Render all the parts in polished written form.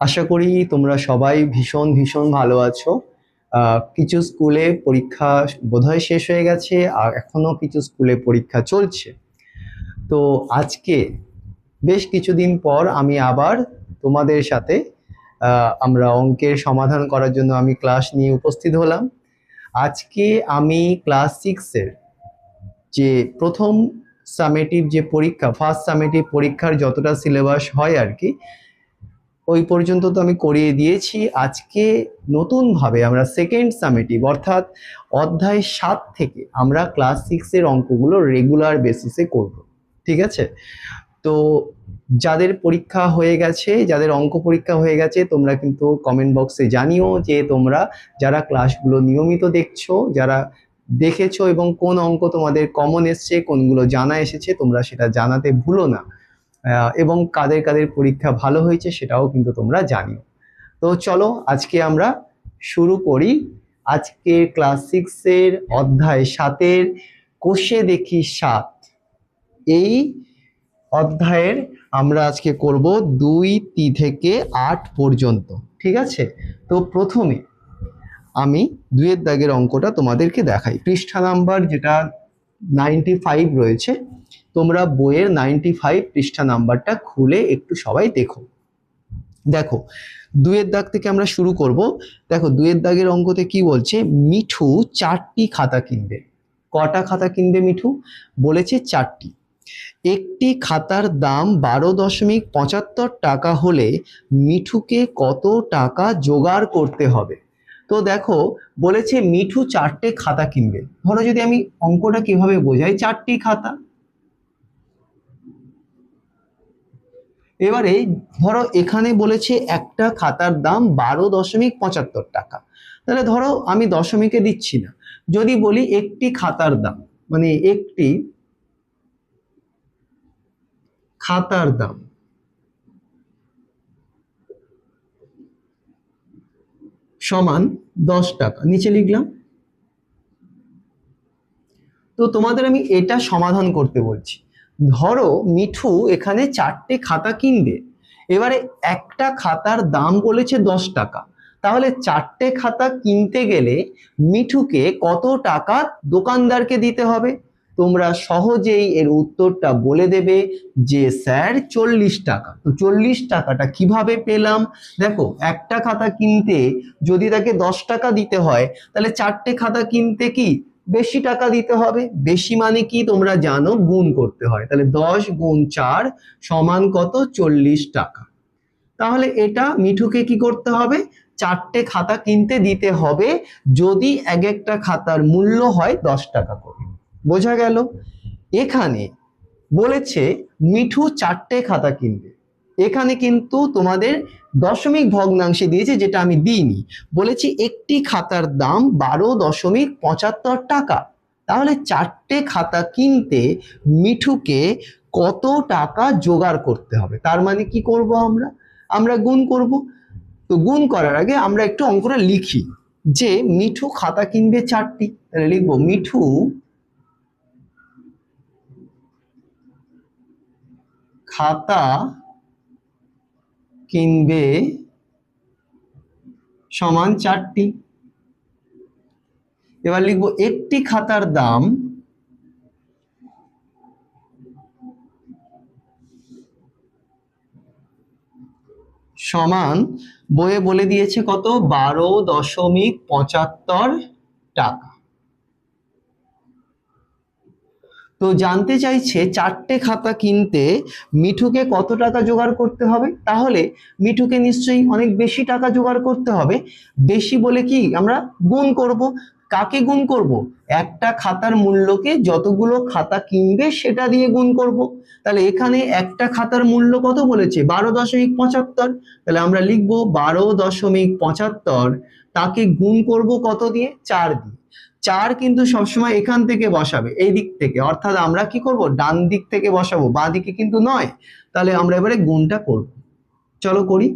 আশা করি তোমরা সবাই ভীষণ ভীষণ ভালো আছো। কিছু স্কুলে পরীক্ষা বোধহয় শেষ হয়ে গেছে, আর এখনো কিছু স্কুলে পরীক্ষা চলছে। তো আজকে বেশ কিছুদিন পর আমি আবার তোমাদের সাথে আমরা অঙ্কের সমাধান করার জন্য আমি ক্লাস নিয়ে উপস্থিত হলাম। আজকে আমি ক্লাস 6-এর যে প্রথম সামেটিভ যে পরীক্ষা, ফার্স্ট সামেটিভ পরীক্ষার যতটা সিলেবাস হয় আর কি, ওই পর্যন্ত তো আমি করিয়ে দিয়েছি। আজকে নতুনভাবে আমরা সেকেন্ড সামেটিভ অর্থাৎ অধ্যায় 7 থেকে আমরা ক্লাস 6-এর অঙ্কগুলো রেগুলার বেসিসে করব। ঠিক আছে? তো যাদের পরীক্ষা হয়ে গেছে, যাদের অঙ্ক পরীক্ষা হয়ে গেছে, তোমরা কিন্তু কমেন্ট বক্সে জানিও যে তোমরা যারা ক্লাসগুলো নিয়মিত দেখছো, যারা দেখেছো এবং কোন অঙ্ক তোমাদের কমন এসছে, কোনগুলো জানা এসেছে, তোমরা সেটা জানাতে ভুলো না। এবং কাদের কাদের পরীক্ষা ভালো হয়েছে সেটাও কিন্তু তোমরা জানিও। তো চলো আজকে আমরা শুরু করি। আজকে ক্লাস 6-এর অধ্যায় 7-এর কোষে দেখি 7 এই অধ্যায়ের আমরা আজকে করব 2 থেকে 8 পর্যন্ত। ঠিক আছে? তো প্রথমে আমি 2-এর দাগের অঙ্কটা তোমাদেরকে দেখাই। পৃষ্ঠা নাম্বার যেটা 95 রয়েছে, তোমরা বইয়ের 95 পৃষ্ঠা নাম্বারটা খুলে একটু সবাই দেখো। দেখো 2-এর দাগ থেকে আমরা শুরু করব। দেখো 2-এর দাগের অঙ্কতে কি বলছে, মিঠু 4টি খাতা কিনবে। কটা খাতা কিনবে মিঠু? বলেছে 4টি। একটি খাতার দাম 12.75 টাকা হলে মিঠুকে কত টাকা জোগাড় করতে হবে? তো দেখো বলেছে মিঠু 4টে খাতা কিনবে। ধরো যদি আমি অঙ্কটা কিভাবে বোঝাই, 4টি খাতা, এবারে ধরো এখানে বলেছে একটা খাতার দাম 12.75 টাকা। তাহলে ধরো আমি দশমিকে দিচ্ছি না, যদি বলি একটি খাতার দাম, মানে একটি খাতার দাম সমান 10 টাকা, নিচে লিখলাম। তো তোমাদের আমি এটা সমাধান করতে বলছি। ধরো মিঠু এখানে 4টে খাতা কিনবে, এবারে একটা খাতার দাম বলেছে 10 টাকা। তাহলে 4টে খাতা কিনতে গেলে মিঠুকে কত টাকা দোকানদারকে দিতে হবে? তোমরা সহজেই এর উত্তরটা বলে দেবে যে স্যার 40 টাকা। তো 40 টাকাটা কিভাবে পেলাম? দেখো একটা খাতা কিনতে যদি তাকে 10 টাকা দিতে হয়, তাহলে 4টে খাতা কিনতে কি বেশি টাকা দিতে হবে। বেশি মানে কি তোমরা জানো, গুণ করতে হয়। তাহলে 10 গুণ 4 সমান কত? 40 টাকা। তাহলে এটা মিঠুকে কি করতে হবে? 4টে খাতা কিনতে দিতে হবে, যদি এক একটা খাতার মূল্য হয় 10 টাকা করে। বোঝা গেল? এখানে বলেছে মিঠু 4টে খাতা কিনবে, এখানে কিন্তু তোমাদের দশমিক ভগ্নাংশে দিয়েছে, যেটা আমি দিইনি। বলেছি একটি খাতার দাম 12.75 টাকা। তাহলে 4টে খাতা কিনতে মিঠুকে কত টাকা জোগাড় করতে হবে? তার মানে কি করব আমরা? আমরা গুণ করব। তো গুণ করার আগে আমরা একটু অঙ্কটা লিখি, যে মিঠু খাতা কিনবে 4টি। তাহলে লিখবো মিঠু খাতা কিনবে সমান 4টি। এবার লিখবো একটি খাতার দাম সমান, বইয়ে বলে দিয়েছে কত, 12.75 টাকা। তো জানতে চাইছে 4টে খাতা কিনতে মিঠুকে কত টাকা জোগাড় করতে হবে। তাহলে মিঠুকে নিশ্চয়ই অনেক বেশি টাকা জোগাড় করতে হবে। বেশি বলে কি আমরা গুণ করব। কাকে গুণ করব? একটা খাতার মূল্যকে যতগুলো খাতা কিনবে সেটা দিয়ে গুণ করব। তাহলে এখানে একটা খাতার মূল্য কত বলেছে? 12.75। তাহলে আমরা লিখব 12.75, তাকে গুণ করব কত দিয়ে? 4 দিয়ে। 4 কিন্তু সবসময় এখান থেকে বসাবে, এই দিক থেকে, অর্থাৎ আমরা কি করব? ডান দিক থেকে বসাবো, বাঁ দিকে কিন্তু নয়। তাহলে আমরা এবারে গুণটা করব। চলো করি।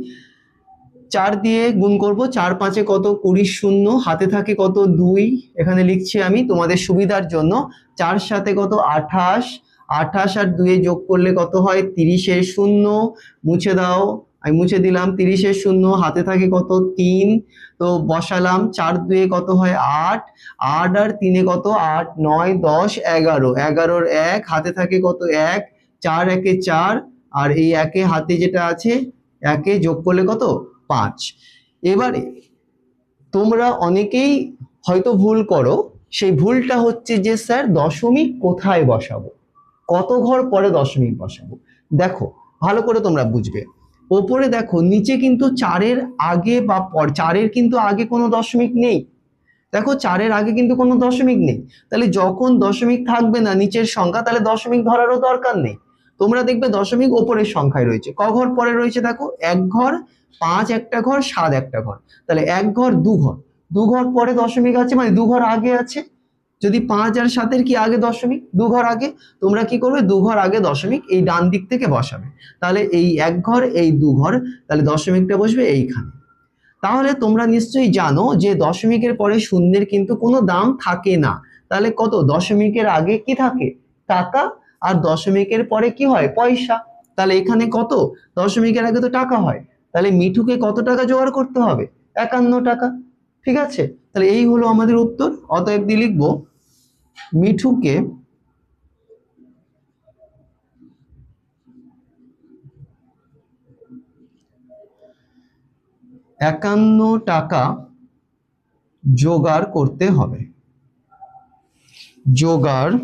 4 দিয়ে গুণ করব, 4 5 কত? 20, শূন্য হাতে থাকে কত? 2। এখানে লিখছি আমি তোমাদের সুবিধার জন্য। 4 7 কত? 28, 28 আর 2 যোগ করলে কত হয়? 30, শূন্য মুছে দাও, আমি মুছে দিলাম, 30-এর শূন্য, হাতে থাকে কত 3, তো বসালাম, 4 2 কত হয় 8, 8 আর 3 কত 8 9 10 11, 11-র 1, হাতে থাকে কত 1, 4 1 4, আর এই একে হাতে যেটা আছে একে যোগ করলে কত 5। এবারে তোমরা অনেকেই হয়তো ভুল করো, সেই ভুলটা হচ্ছে যে স্যার দশমিক কোথায় বসাবো, কত ঘর পরে দশমিক বসাবো। দেখো ভালো করে তোমরা বুঝবে, ওপরে দেখো নিচে কিন্তু 4-এর আগে বা পর, 4-এর কিন্তু আগে কোনো দশমিক নেই। দেখো 4-এর আগে কিন্তু কোনো দশমিক নেই, তাহলে যখন দশমিক থাকবে না নিচের সংখ্যা, তাহলে দশমিক ধরারও দরকার নেই। তোমরা দেখবে দশমিক ওপরের সংখ্যায় রয়েছে, ক ঘর পরে রয়েছে দেখো 1 ঘর, 5 একটা ঘর, 7 একটা ঘর, তাহলে 1 ঘর 2 ঘর, 2 ঘর পরে দশমিক আছে মানে 2 ঘর আগে আছে। যদি 5 আর 7-এর কি আগে দশমিক, 2 ঘর আগে, তোমরা কি করবে 2 ঘর আগে দশমিক এই ডান দিক থেকে বসাবে, তাহলে এই 1 ঘর এই 2 ঘর, তাহলে দশমিকটা বসবে এইখানে। তাহলে তোমরা নিশ্চয়ই জানো যে দশমিকের পরে শূন্যের কিন্তু কোনো দাম থাকে না, তাহলে কত দশমিকের আগে কি থাকে টাকা, আর দশমিকের পরে কি হয় পয়সা, তাহলে এখানে কত দশমিকের আগে তো টাকা হয়, তাহলে মিঠুকে কত টাকা জোগাড় করতে হবে 51 টাকা। ঠিক আছে, তাহলে এই হলো আমাদের উত্তর। অতএব দিয়ে লিখবো মিঠুকে 51 টাকা জোগাড় করতে হবে, জোগাড়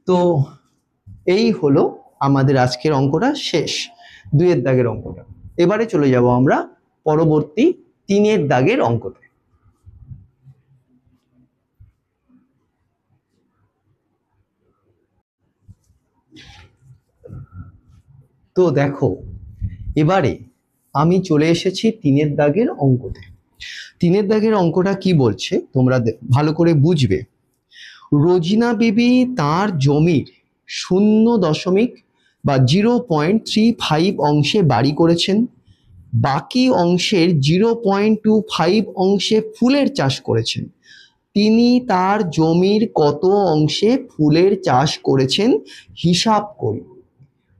তো এই হলো আমাদের আজকের অঙ্কটা শেষ, 2-এর দাগের অঙ্কটা। এবারে চলে যাব আমরা পরবর্তী 3-এর দাগের অঙ্কতে। তো দেখো এবারে আমি চলে এসেছি 3-এর দাগের অঙ্কতে। 3-এর দাগের অঙ্কটা কি বলছে তোমরা ভালো করে বুঝবে। রোজিনা বিবি তার জমির 0 বা 0.35 অংশে বাড়ি করেছেন, বাকি অংশের 0.25 অংশে ফুলের চাষ করেছেন। তিনি তার জমির কত অংশে ফুলের চাষ করেছেন হিসাব করি।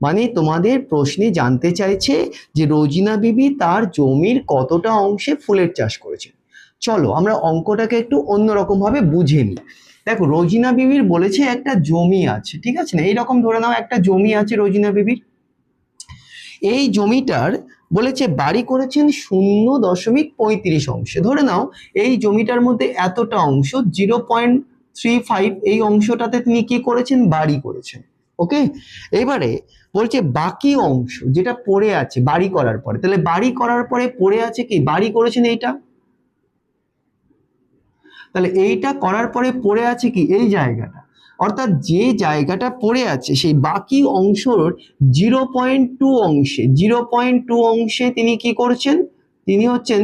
মানে তোমাদের প্রশ্নে জানতে চাইছে যে রোজিনা বিবি তার জমির কতটা অংশে ফুলের চাষ করেছেন। চলো আমরা অঙ্কটাকে একটু অন্যরকম ভাবে বুঝে নিই। দেখো রোজিনা বিবির বলেছে একটা জমি আছে, ঠিক আছে না, এইরকম ধরে নাও একটা জমি আছে রোজিনা বিবির, এই জমিটার বলেছে বাড়ি করেছেন 0.35 অংশে। ধরে নাও এই জমিটার মধ্যে এতটা অংশ 0.35, এই অংশটাতে তিনি কি করেছেন বাড়ি করেছেন। ওকে, এবারে বলছে বাকি অংশ যেটা পড়ে আছে বাড়ি করার পরে, তাহলে বাড়ি করার পরে পড়ে আছে কি বাড়ি করেছেন এইটা, তাহলে এইটা করার পরে পড়ে আছে কি এই জায়গাটা, অর্থাৎ যে জায়গাটা পড়ে আছে সেই বাকি অংশর 0.2 অংশে, 0.2 অংশে তিনি কি করছেন, তিনি হচ্ছেন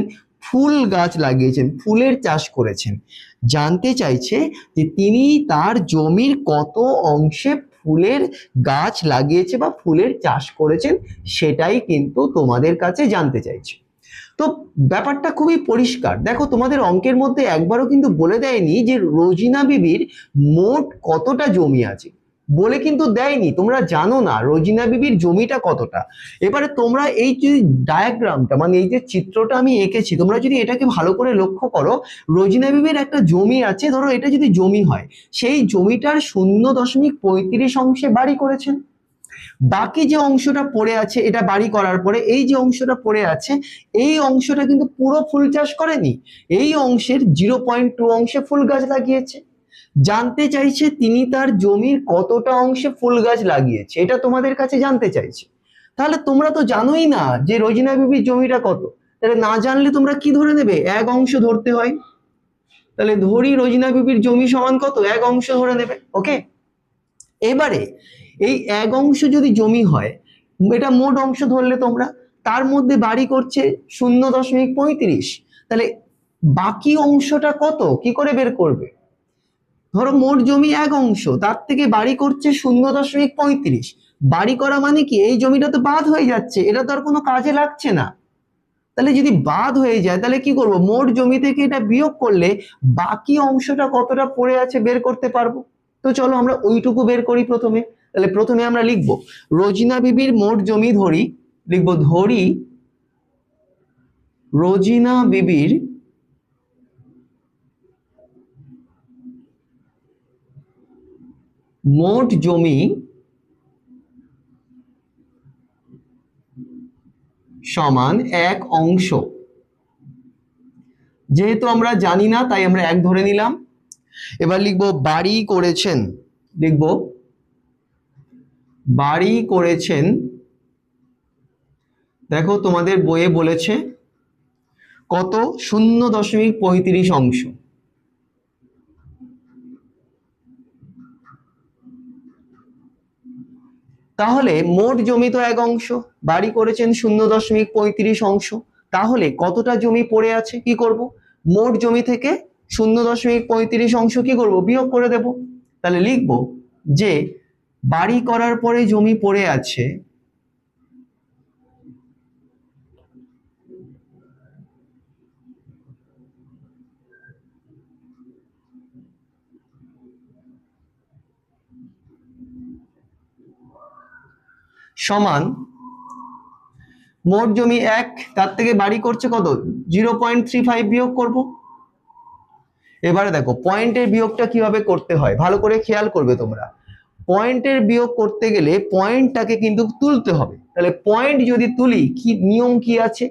ফুল গাছ লাগিয়েছেন, ফুলের চাষ করেছেন। জানতে চাইছে যে তিনি তার জমির কত অংশে ফুলের গাছ লাগিয়েছে বা ফুলের চাষ করেছেন, সেটাই কিন্তু তোমাদের কাছে জানতে চাইছে। তো ব্যাপারটা খুবই পরিষ্কার, দেখো তোমাদের অঙ্কের মধ্যে একবারও কিন্তু বলে দেয়নি যে রোজিনা বিবির মোট কতটা জমি আছে, বলে কিন্তু দেয়নি, তোমরা জানো না রোজিনা বিবির জমিটা কতটা। এবারে তোমরা এই যে ডায়াগ্রামটা মানে এই যে চিত্রটা আমি এঁকেছি, তোমরা যদি এটাকে ভালো করে লক্ষ্য করো, রোজিনা বিবির একটা জমি আছে, ধরো এটা যদি জমি হয়, সেই জমিটার 0.35 অংশে বাড়ি করেছেন। বাকি যে অংশটা পড়ে আছে এটা বাড়ি করার পরে এই যে অংশটা পড়ে আছে, এই অংশটা কিন্তু পুরো ফুল চাষ করেনি, এই অংশের 0.2 অংশে ফুল গাছ লাগিয়েছে। জানতে চাইছে তিনি তার জমির কতটা অংশে ফুল গাছ লাগিয়েছে, এটা তোমাদের কাছে জানতে চাইছে। তাহলে তোমরা তো জানোই না যে রোজিনা বিবির জমিটা কত, তাহলে না জানলে তোমরা কি ধরে নেবে, 1 অংশ ধরতে হয়। তাহলে ধরি রোজিনা বিবির জমি সমান কত, 1 অংশ ধরে নেবে। ওকে, এবারে এই 1 অংশ যদি জমি হয়, এটা মোট অংশ ধরলে তোমরা, তার মধ্যে বাড়ি করছে 0.35, তাহলে বাকি অংশটা কত কি করে বের করবে, ধরো মোট জমি 1 অংশ, তার থেকে বাড়ি করছে 0.35, বাড়ি করা মানে কি এই জমিটা তো বাদ হয়ে যাচ্ছে, এটা তো আর কোনো কাজে লাগছে না। তাহলে যদি বাদ হয়ে যায় তাহলে কি করব, মোট জমি থেকে এটা বিয়োগ করলে বাকি অংশটা কতটা পড়ে আছে বের করতে পারবো। তো চলো আমরা ওইটুকু বের করি প্রথমে। তাহলে প্রথমে আমরা লিখব রোজিনা বিবির মোট জমি ধরি, লিখব ধরি রোজিনা বিবির মোট জমি সমান এক অংশ। যেহেতু আমরা জানি না তাই আমরা এক ধরে নিলাম। এবার লিখব বাড়ি করেছেন, লিখব বাড়ি করেছেন, দেখো তোমাদের বইয়ে বলেছে কত, 0.35 অংশ। তাহলে মোট জমি তো এক অংশ, বাড়ি করেছেন 0.35 অংশ, তাহলে কতটা জমি পড়ে আছে কি করব, মোট জমি থেকে 0.35 অংশ কি করব, বিয়োগ করে দেব। তাহলে লিখব যে বাড়ি করার পরে জমি পড়ে আছে সমান মোট জমি 1, তার থেকে বাড়ি করছে কত 0.35 বিয়োগ করব। এবারে দেখো পয়েন্টের বিয়োগটা কিভাবে করতে হয় ভালো করে খেয়াল করবে তোমরা। পয়েন্টের বিয়োগ করতে গেলে পয়েন্টটাকে কিন্তু তুলতে হবে। তাহলে পয়েন্ট যদি তুলি কি নিয়ম কি আছে,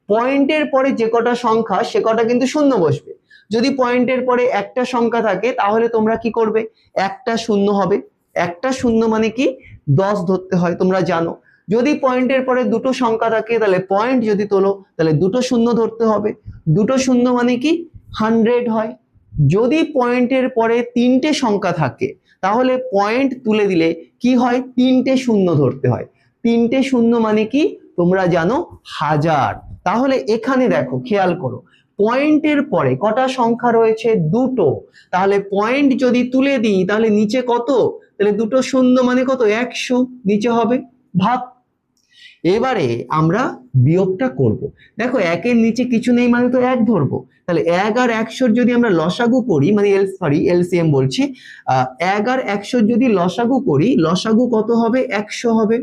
পয়েন্টের পরে যে কটা সংখ্যা সে কটা কিন্তু শূন্য বসবে। যদি পয়েন্টের পরে একটা সংখ্যা থাকে তাহলে তোমরা কি করবে, একটা শূন্য হবে। একটা শূন্য মানে কি 10 ধরতে হয় তোমরা জানো। যদি পয়েন্টের পরে দুটো সংখ্যা থাকে তাহলে পয়েন্ট যদি তোলো তাহলে দুটো শূন্য ধরতে হবে। দুটো শূন্য মানে কি 100 হয়। যদি পয়েন্টের পরে তিনটে সংখ্যা থাকে তাহলে পয়েন্ট তুলে দিলে কি হয়, তিনটে শূন্য ধরতে হয়। তিনটে শূন্য মানে কি তোমরা জানো 1000। তাহলে এখানে দেখো খেয়াল করো পয়েন্টের পরে কটা সংখ্যা রয়েছে, দুটো। তাহলে পয়েন্ট যদি তুলে দিই তাহলে নিচে কত, তাহলে দুটো শূন্য মানে কত 100 নিচে হবে, ভাগ। এবারে আমরা বিয়োগটা করব। দেখো একের নিচে কিছু নেই মানে তো এক ধরবো। তাহলে 1 আর 100 যদি আমরা লসাগু করি, মানে এলসিএম বলছি, 1 আর 100 যদি লসাগু করি, লসাগু কত হবে 100 হবে।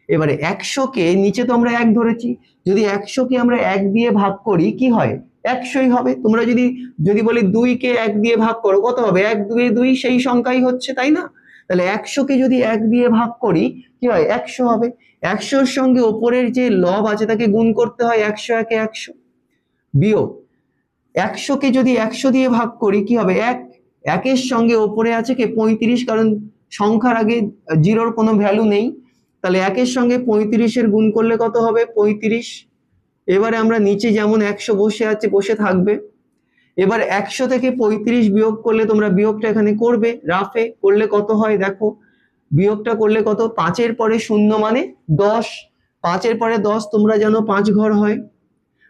এবারে 100 কে নিচে তো আমরা 1 ধরেছি, যদি 100 কে আমরা 1 দিয়ে ভাগ করি কি হয় 100ই হবে। তোমরা যদি যদি বলি 2 কে 1 দিয়ে ভাগ করো কত হবে, 1 2 2 সেই সংখ্যাই হচ্ছে তাই না। তাহলে 100 কে যদি 1 দিয়ে ভাগ করি কি হয় 100 হবে। 100 এর সঙ্গে উপরের যে লব আছে তাকে গুণ করতে হয়, 100 একে 100 বিয়োগ 100 কে যদি 100 দিয়ে ভাগ করি কি হবে 1, 1 এর সঙ্গে উপরে আছে কি 35, কারণ সংখ্যার আগে জিরোর কোনো ভ্যালু নেই। তাহলে 1 এর সঙ্গে 35 এর গুণ করলে কত হবে 35। এবারে আমরা নিচে যেমন 100 বসে আছে বসে থাকবে। এবার 100 থেকে 35 বিয়োগ করলে তোমরা বিয়োগটা এখানে করবে, রাফে করলে কত হয় দেখো, বিয়োগটা করলে কত, 5 এর পরে শূন্য মানে 10, 5 এর পরে 10 তোমরা জানো 5 ঘর হয়,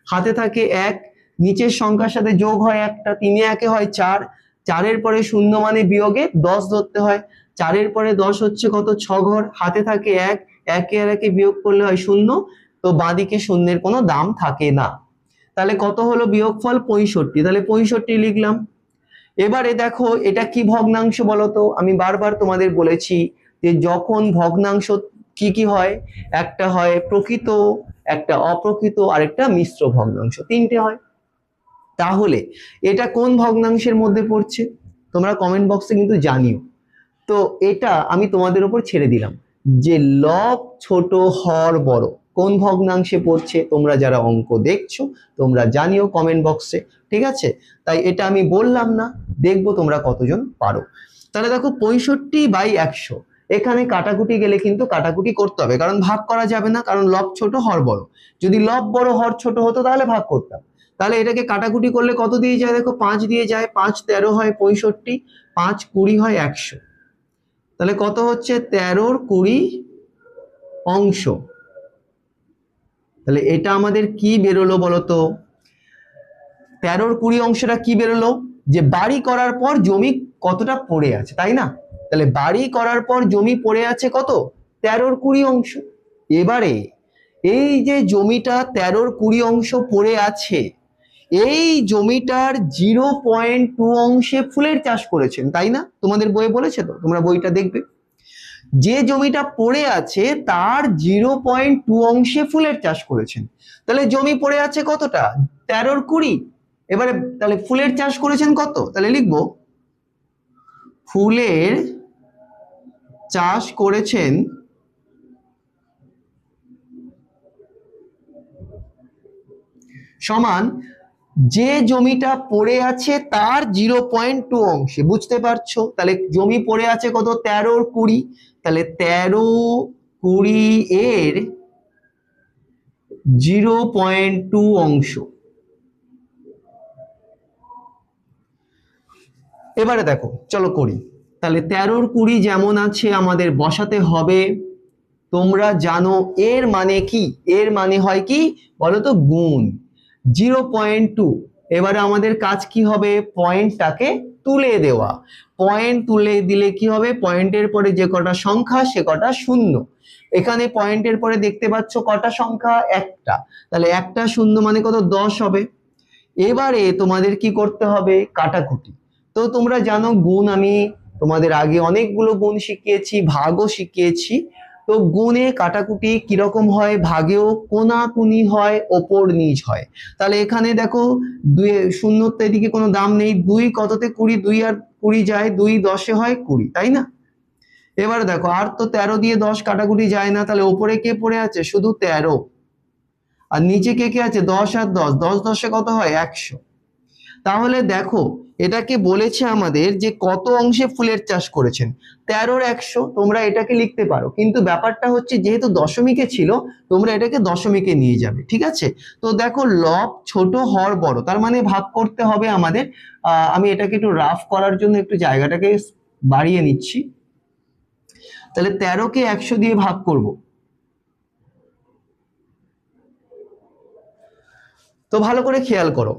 হাতে থাকে 1, নিচের সংখ্যার সাথে যোগ হয় একটা, 3 এ 1 হয় 4, 4 এর পরে শূন্য মানে বিয়োগে 10 ধরতে হয়, 4 এর পরে 10 হচ্ছে কত 6 ঘর, হাতে থাকে 1, 1 আর 1 বিয়োগ করলে হয় 0, তো বাঁদিকে শূন্যের কোনো দাম থাকে না। তাহলে কত হলো বিয়োগফল 65, তাহলে 65 লিখলাম। এবারে দেখো এটা কি ভগ্নাংশ বলতো, আমি বারবার তোমাদের বলেছি যে যখন ভগ্নাংশ কি কি হয়, একটা হয় প্রকৃত, একটা অপ্রকৃত আর একটা মিশ্র ভগ্নাংশ, তিনটে হয়। তাহলে এটা কোন ভগ্নাংশের মধ্যে পড়ছে তোমরা কমেন্ট বক্সে কিন্তু জানিও। তো এটা আমি তোমাদের উপর ছেড়ে দিলাম যে লব ছোট হর বড় কোন ভগ্নাংশে পড়ছে, তোমরা যারা অঙ্ক দেখছো তোমরা জানিও কমেন্ট বক্সে, ঠিক আছে। তাই এটা আমি বললাম না, দেখবো তোমরা কতজন পারো। তাহলে দেখো 65/100, এখানে কাটাকুটি গেলে কিন্তু কাটাকুটি করতে হবে, কারণ ভাগ করা যাবে না, কারণ লব ছোট হর বড়। যদি লব বড় হর ছোট হতো তাহলে ভাগ করতাম। তাহলে এটাকে কাটাকুটি করলে কত দিয়ে যায় দেখো, 5 দিয়ে যায়, 5 13 হয় 65, 5 20 হয় 100। তাহলে কত হচ্ছে 13 20 অংশ। তাহলে এটা আমাদের কি বেরোলো বলতো, 13 20 অংশটা কি বেরোলো, যে বাড়ি করার পর জমি কতটা পড়ে আছে তাই না। তাহলে বাড়ি করার পর জমি পড়ে আছে কত 13 20 অংশ। এবারে এই যে জমিটা 13-20 অংশ পড়ে আছে, এই জমিটার 0.2 অংশে ফুলের চাষ করেছেন, তাই না? তোমাদের বইয়ে বলেছে তো, তোমরা বইটা দেখবে। যে জমিটা পড়ে আছে তার 0.2 অংশে ফুলের চাষ করেছেন। তাহলে জমি পড়ে আছে কতটা? 13-20। এবারে তাহলে ফুলের চাষ করেছেন কত? তাহলে লিখবো ফুলের চাষ করেছেন সমান যে জমিটা পড়ে আছে তার 0.2 অংশে। বুঝতে পারছো? তাহলে জমি পড়ে আছে কত? 13-20। তাহলে 13-20 এর 0.2 অংশ। এবারে দেখো, চলো করি। তাহলে 13-20 যেমন আছে আমাদের বসাতে হবে। তোমরা জানো এর মানে কি? এর মানে হয় কি বলতো? গুণ 0.2। এবারে আমাদের কাজ কি হবে? পয়েন্টটাকে তুলে দেওয়া। পয়েন্ট তুলে দিলে কি হবে? পয়েন্টের পরে যে কটা সংখ্যা সে কটা শূন্য। এখানে পয়েন্টের পরে দেখতে পাচ্ছ কটা সংখ্যা? একটা। তাহলে একটা শূন্য মানে কত? 10 হবে। এবারে তোমাদের কি করতে হবে? কাটাকুটি। তো তোমরা জানো গুণ আমি তোমাদের আগে অনেকগুলো গুণ শিখিয়েছি, ভাগও শিখিয়েছি। তো গুণে কাটাকুটি কিরকম হয়? ভাগেও কোনাকুনি হয়, ওপর নিচ হয়। তাহলে এখানে দেখো দুই শূন্যর তো এদিকে কোনো দাম নেই। 2 কততে 20? 2 আর 20 যায়, 2 10-এ হয় 20, তাই না? এবার দেখো আর তো 13 দিয়ে 10 কাটাকুটি যায় না। তাহলে ওপরে কে পড়ে আছে? শুধু 13। আর নিচে কে কে আছে? 10 আর 10, 10 10-এ কত হয়? 100। তাহলে দেখো এটাকে বলেছে আমাদের যে কত অংশে ফুলের চাষ করেছেন, 13-100। তোমরা এটাকে লিখতে পারো, কিন্তু ব্যাপারটা হচ্ছে যেহেতু দশমিকে ছিল তোমরা এটাকে দশমিকে নিয়ে যাবে, ঠিক আছে? তো দেখো লব ছোট হর বড়, তার মানে ভাগ করতে হবে আমাদের। আমি এটাকে একটু রাফ করার জন্য একটু জায়গাটাকে বাড়িয়ে নিচ্ছি। তাহলে 13-কে 100 দিয়ে ভাগ করব। তো ভালো করে খেয়াল করো,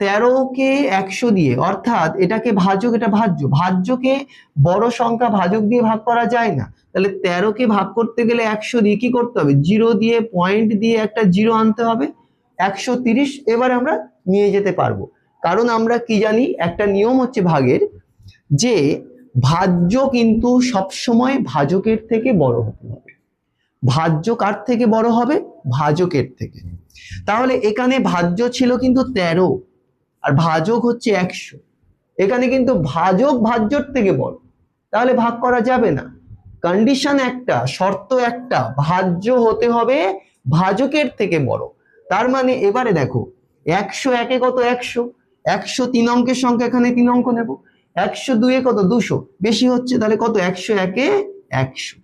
13-কে 100 দিয়ে, অর্থাৎ এটাকে ভাজক, এটা ভাজ্য, ভাজ্যকে বড় সংখ্যা ভাজক দিয়ে ভাগ করা যায় না। তাহলে 13-কে ভাগ করতে গেলে 100 দিয়ে কি করতে হবে? 0 দিয়ে, পয়েন্ট দিয়ে একটা 0 আনতে হবে। 130 এবার আমরা নিয়ে যেতে পারবো, কারণ আমরা কি জানি? একটা নিয়ম হচ্ছে ভাগের, যে ভাজ্য কিন্তু সবসময় ভাজকের থেকে বড় হতে হবে। ভাজ্য কার থেকে বড় হবে? ভাজকের থেকে। তাহলে এখানে ভাজ্য ছিল কিন্তু 13 আর ভাজক হচ্ছে 100। এখানে কিন্তু ভাজক ভাজ্যর থেকে বড়, তাহলে ভাগ করা যাবে না। কন্ডিশন একটা, শর্ত একটা, ভাজ্য হতে হবে ভাজকের থেকে বড়। তার মানে এবারে দেখো 100 একে কত? 100। 100 3 অঙ্কের সংখ্যা, এখানে 3 অঙ্ক নেব। 102-এ কত? 200। বেশি হচ্ছে, তাহলে কত? 100 একে 100।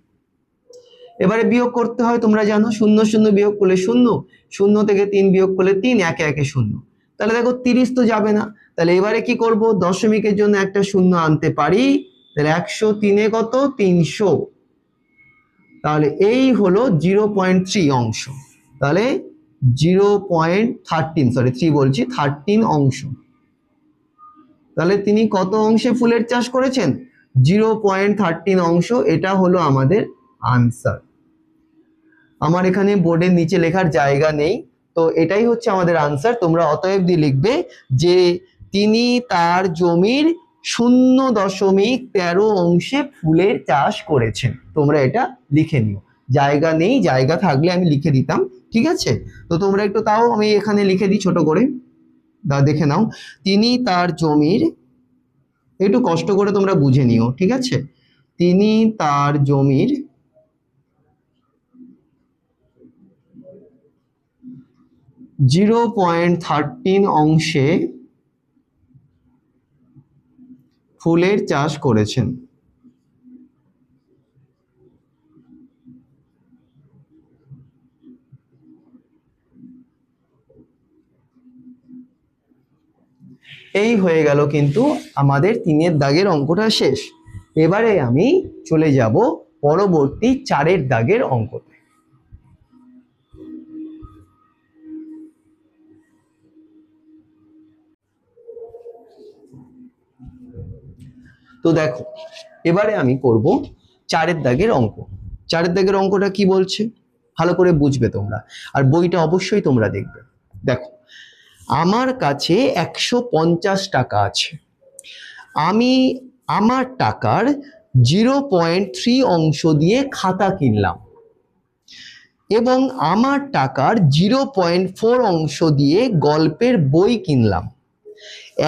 এবারে বিয়োগ করতে হয়, তোমরা জানো 0 0 বিয়োগ করলে 0, 0 থেকে 3 বিয়োগ করলে 3, একে একে 0। তাহলে দেখো 30 তো যাবে না। তাহলে এবারে কি করব? দশমিকের জন্য একটা শূন্য আনতে পারি। তাহলে 103-এ কত? 300। তাহলে এই হলো 0.3 অংশ। তাহলে 0.13, সরি 3 বলছি, 13 অংশ। তাহলে তিনি কত অংশে ফুলের চাষ করেছেন? 0.13 অংশ। এটা হলো আমাদের আনসার। আমার এখানে বোর্ডের নিচে লেখার জায়গা নেই, তো এটাই হচ্ছে আমাদের আনসার। তোমরা অতএব দিয়ে লিখবে যে তিনি তার জমির 0.13 অংশে ফুলের চাষ করেছেন। তোমরা এটা লিখে নিও। জায়গা নেই, জায়গা থাকলে আমি লিখে দিতাম, ঠিক আছে? তো তোমরা একটু, তাও আমি এখানে লিখে দিই ছোট করে, দেখে নাও। তিনি তার জমির, একটু কষ্ট করে তোমরা বুঝে নিও, ঠিক আছে? তিনি তার জমির 0.13 অংশে ফুলের চাষ করেছেন। এই হয়ে গেল কিন্তু আমাদের 3-এর দাগের অঙ্কটা শেষ। এবারে আমি চলে যাব পরবর্তী 4-এর দাগের অঙ্কতে। তো দেখো এবারে আমি করব 4-এর দাগের অঙ্ক। 4-এর দাগের অঙ্কটা কি বলছে? ভালো করে বুঝবে তোমরা, আর বইটা অবশ্যই তোমরা দেখবে। দেখো, আমার কাছে 150 টাকা আছে, আমি আমার টাকার 0.3 অংশ দিয়ে খাতা কিনলাম এবং আমার টাকার 0.4 অংশ দিয়ে গল্পের বই কিনলাম।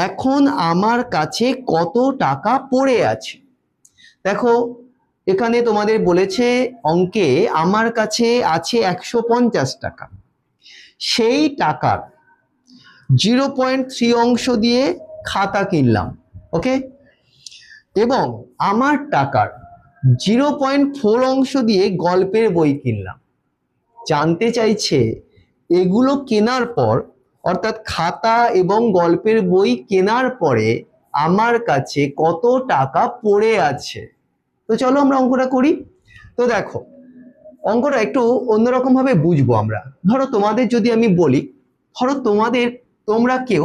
এখন আমার কাছে কত টাকা পড়ে আছে? দেখো, এখানে তোমাদের বলেছে অঙ্কে আমার কাছে আছে 150 টাকা, সেই টাকার 0.3 অংশ দিয়ে খাতা কিনলাম, ওকে, এবং আমার টাকার 0.4 অংশ দিয়ে গল্পের বই কিনলাম। জানতে চাইছে এগুলো কেনার পর, অর্থাৎ খাতা এবং গল্পের বই কেনার পরে আমার কাছে কত টাকা পড়ে আছে। তো চলো আমরা অঙ্কটা করি। তো দেখো, অঙ্কটা একটু অন্যরকম ভাবে বুঝবো আমরা। ধরো তোমাদের যদি আমি বলি, ধরো তোমরা কেউ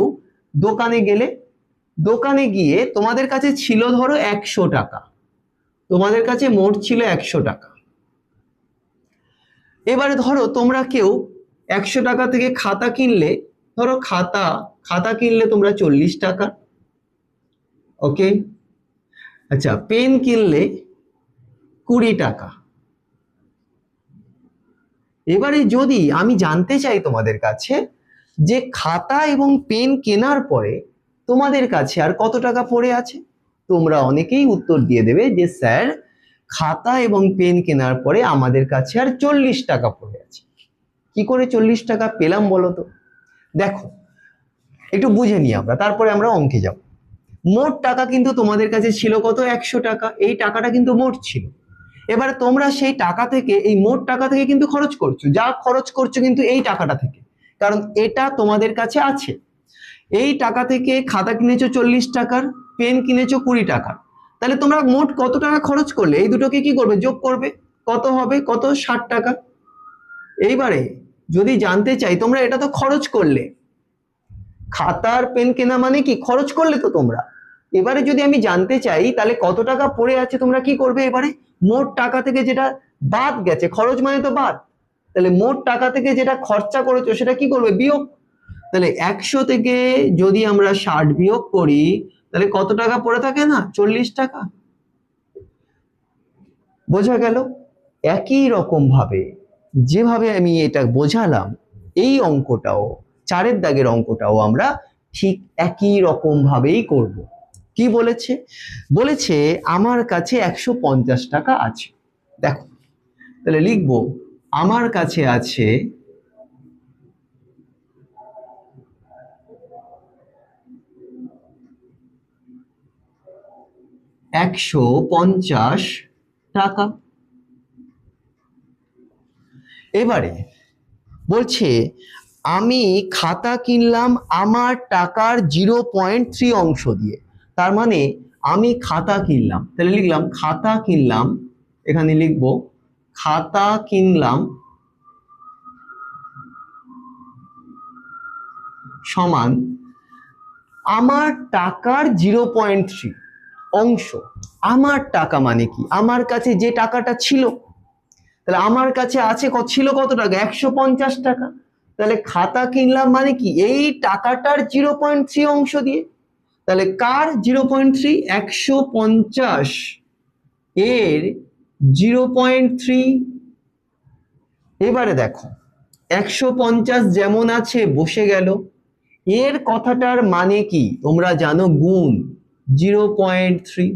দোকানে গেলে, দোকানে গিয়ে তোমাদের কাছে ছিল ধরো 100 টাকা, তোমাদের কাছে মোট ছিল 100 টাকা। এবারে ধরো তোমরা কেউ 100 টাকা থেকে খাতা কিনলে, ধরো খাতা কিনলে তোমরা 40 টাকা, ওকে, আচ্ছা, পেন কিনলে 20 টাকা। এবারে যদি আমি জানতে চাই তোমাদের কাছে যে খাতা এবং পেন কেনার পরে তোমাদের কাছে আর কত টাকা পড়ে আছে, তোমরা অনেকেই উত্তর দিয়ে দেবে যে স্যার, খাতা এবং পেন কেনার পরে আমাদের কাছে আর 40 টাকা পড়ে আছে। কি করে 40 টাকা পেলাম বলো তো? দেখো, একটু বুঝে নিই আমরা, তারপরে আমরা অঙ্কে যাব। মোট টাকা কিন্তু তোমাদের কাছে ছিল কত? 100 টাকা। এই টাকাটা কিন্তু মোট ছিল। এবারে তোমরা সেই টাকা থেকে, এই মোট টাকা থেকে কিন্তু খরচ করছো, যা খরচ করছো কিন্তু এই টাকাটা থেকে, কারণ এটা তোমাদের কাছে আছে। এই টাকা থেকে খাতা কিনেছো 40 টাকার, পেন কিনেছো 20 টাকার, তাহলে তোমরা মোট কত টাকা খরচ করলে? এই দুটোকে কি করবে? যোগ করবে। কত হবে? কত? 60 টাকা। এইবারে যদি জানতে চাই, তোমরা এটা তো খরচ করলে, খাতার পেন কেনা মানে কি? খরচ করলে তো তোমরা। এবারে যদি আমি জানতে চাই তাহলে কত টাকা পড়ে আছে, তোমরা কি করবে? এবারে মোট টাকা থেকে যেটা বাদ গেছে, খরচ মানে তো বাদ, তাহলে মোট টাকা থেকে যেটা খরচা করেছো সেটা কি করবে? বিয়োগ। তাহলে 100 থেকে যদি আমরা 60 বিয়োগ করি তাহলে কত টাকা পড়ে থাকে? না, 40 টাকা। বোঝা গেল? একই রকম ভাবে যেভাবে আমি এটা বোঝালাম, এই অঙ্কটাও, 4-এর দাগের অঙ্কটাও আমরা ঠিক একই রকম ভাবেই করব। কি বলেছে? বলেছে আমার কাছে 150 টাকা আছে। দেখো, তাহলে লিখবো আমার কাছে আছে 150 টাকা। এবারে বলছে আমি খাতা কিনলাম আমার টাকার 0.3 অংশ দিয়ে, তার মানে আমি খাতা কিনলাম, তাহলে লিখলাম খাতা কিনলাম, এখানে লিখবো খাতা কিনলাম সমান আমার টাকার 0.3 অংশ। আমার টাকা মানে কি? আমার কাছে যে টাকাটা ছিল, তাহলে আমার কাছে আছে ছিল কত টাকা? 150 টাকা। তাহলে খাতা কিনলাম মানে কি? এই টাকাটার 0.3 অংশ দিয়ে। তাহলে কার 0.3? 150 এর 0.3। এবারে দেখো, 150 যেমন আছে বসে গেল, এর কথাটার মানে কি তোমরা জানো? গুণ 0.3।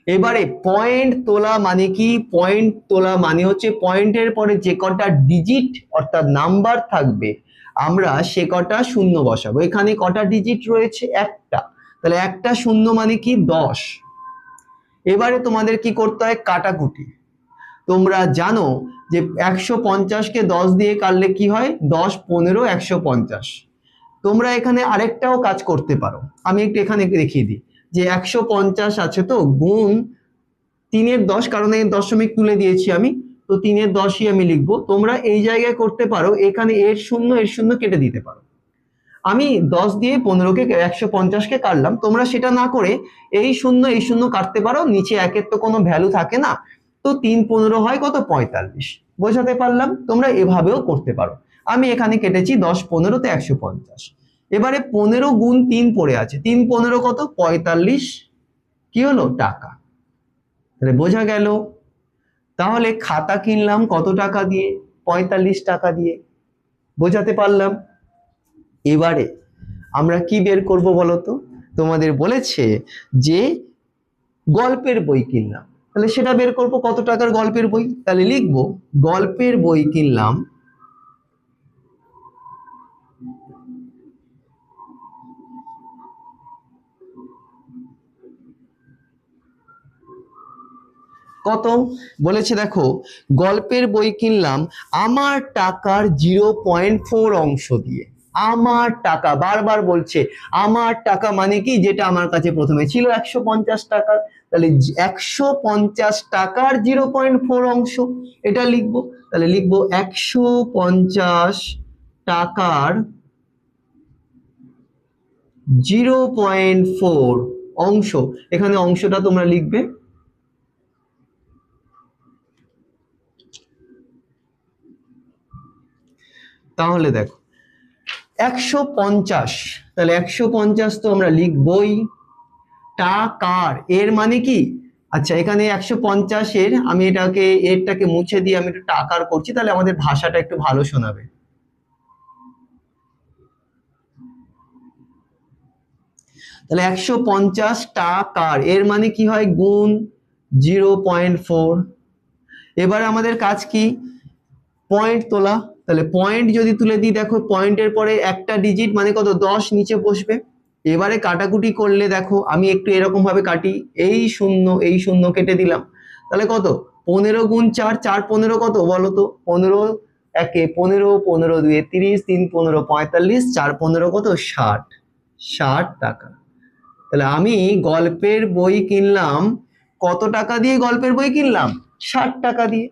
এবারে পয়েন্ট তোলা মানে কি? পয়েন্ট তোলা মানে হচ্ছে পয়েন্টের পরে যে কটা ডিজিট অর্থাৎ নাম্বার থাকবে আমরা সে কটা শূন্য বসাবো। এখানে কটা ডিজিট রয়েছে? একটা, তাহলে একটা শূন্য মানে কি? 10। এবারে তোমাদের কি করতে হয়? কাটাকুটি। তোমরা জানো যে 150কে 10 দিয়ে কাটলে কি হয়? 10 15 150। তোমরা এখানে আরেকটাও কাজ করতে পারো, আমি একটু এখানে দেখিয়ে দিই যে 150 আছে তো গুণ 3-এর 10, কারণ এই দশমিক তুলে দিয়েছি আমি, তো 3-এর 10ই আমি লিখবো। তোমরা এই জায়গায় করতে পারো, এখানে এর শূন্য কেটে দিতে পারো। আমি 10 দিয়ে 15কে 150কে কাটলাম, তোমরা সেটা না করে এই শূন্য কাটতে পারো, নিচে 1-এর তো কোনো ভ্যালু থাকে না, তো 3×15 হয় কত, 45। বোঝাতে পারলাম? তোমরা এভাবেও করতে পারো। আমি এখানে কেটেছি 10×15 = 150। এবারে 15×3 পড়ে আছে, 3×15 কত, 45 কি হলো, টাকা। তাহলে বোঝা গেল। তাহলে খাতা কিনলাম কত টাকা দিয়ে, 45 টাকা দিয়ে। বোঝাতে পারলাম? এবারে আমরা কি বের করব বলো তো? তোমাদের বলেছে যে গল্পের বই কিনলাম, তাহলে সেটা বের করব, কত টাকার গল্পের বই। তাহলে লিখবো গল্পের বই কিনলাম কত, বলেছে দেখো গল্পের বই কিনলাম আমার টাকার 0.4 অংশ দিয়ে। আমার টাকা, বারবার বলছে আমার টাকা মানে কি, যেটা আমার কাছে প্রথমে ছিল 150 টাকা, তাহলে 150 টাকার 0.4 অংশ, এটা লিখবো। তাহলে লিখবো 150 টাকার 0.4 অংশ। এখানে অংশটা তোমরা লিখবে। তাহলে দেখো 150, তাহলে 150 তো আমরা লিখবই। টাকার, এর মানে কি, আচ্ছা এখানে 150 এর আমি এরটাকে মুছে দিয়ে আমি একটু টাকার করছি, তাহলে আমাদের ভাষাটা একটু ভালো শোনাবে। তাহলে 150 টাকার, এর মানে কি হয়, গুণ 0.4। এবার আমাদের কাজ কি, পয়েন্ট তোলা। তাহলে পয়েন্ট যদি তুলে দিই, দেখো পয়েন্টের পরে একটা ডিজিট মানে কত, 10 নিচে বসবে। এবারে কাটাকুটি করলে দেখো আমি একটু এরকম ভাবে কাটি, এই শূন্য কেটে দিলাম, তাহলে কত, 15×4, 4×15 কত বলো তো, 15 একে 15, 15×2 30, 3×15 45, 4×15 কত, 60, 60 টাকা। তাহলে আমি গল্পের বই কিনলাম কত টাকা দিয়ে, গল্পের বই কিনলাম 60 টাকা দিয়ে।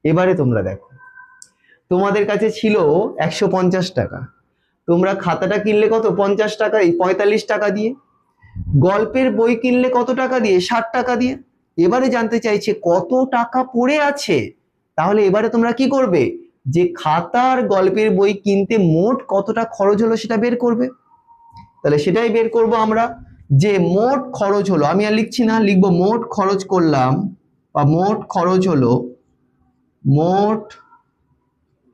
এবারে তোমরা দেখো তোমাদের কাছে ছিল 150 টাকা, তোমরা খাতাটা কিনলে কত, 50 টাকা, 45 টাকা দিয়ে। গল্পের বই কিনলে কত টাকা দিয়ে, 60 টাকা দিয়ে। এবারে জানতে চাইছে কত টাকা পড়ে আছে। তাহলে এবারে তোমরা কি করবে, যে খাতার গল্পের বই কিনতে মোট কতটা খরচ হলো সেটা বের করবে। তাহলে সেটাই বের করব আমরা, যে মোট খরচ হলো, আমি আর লিখছি না, লিখবো মোট খরচ করলাম, বা মোট খরচ হলো, মোট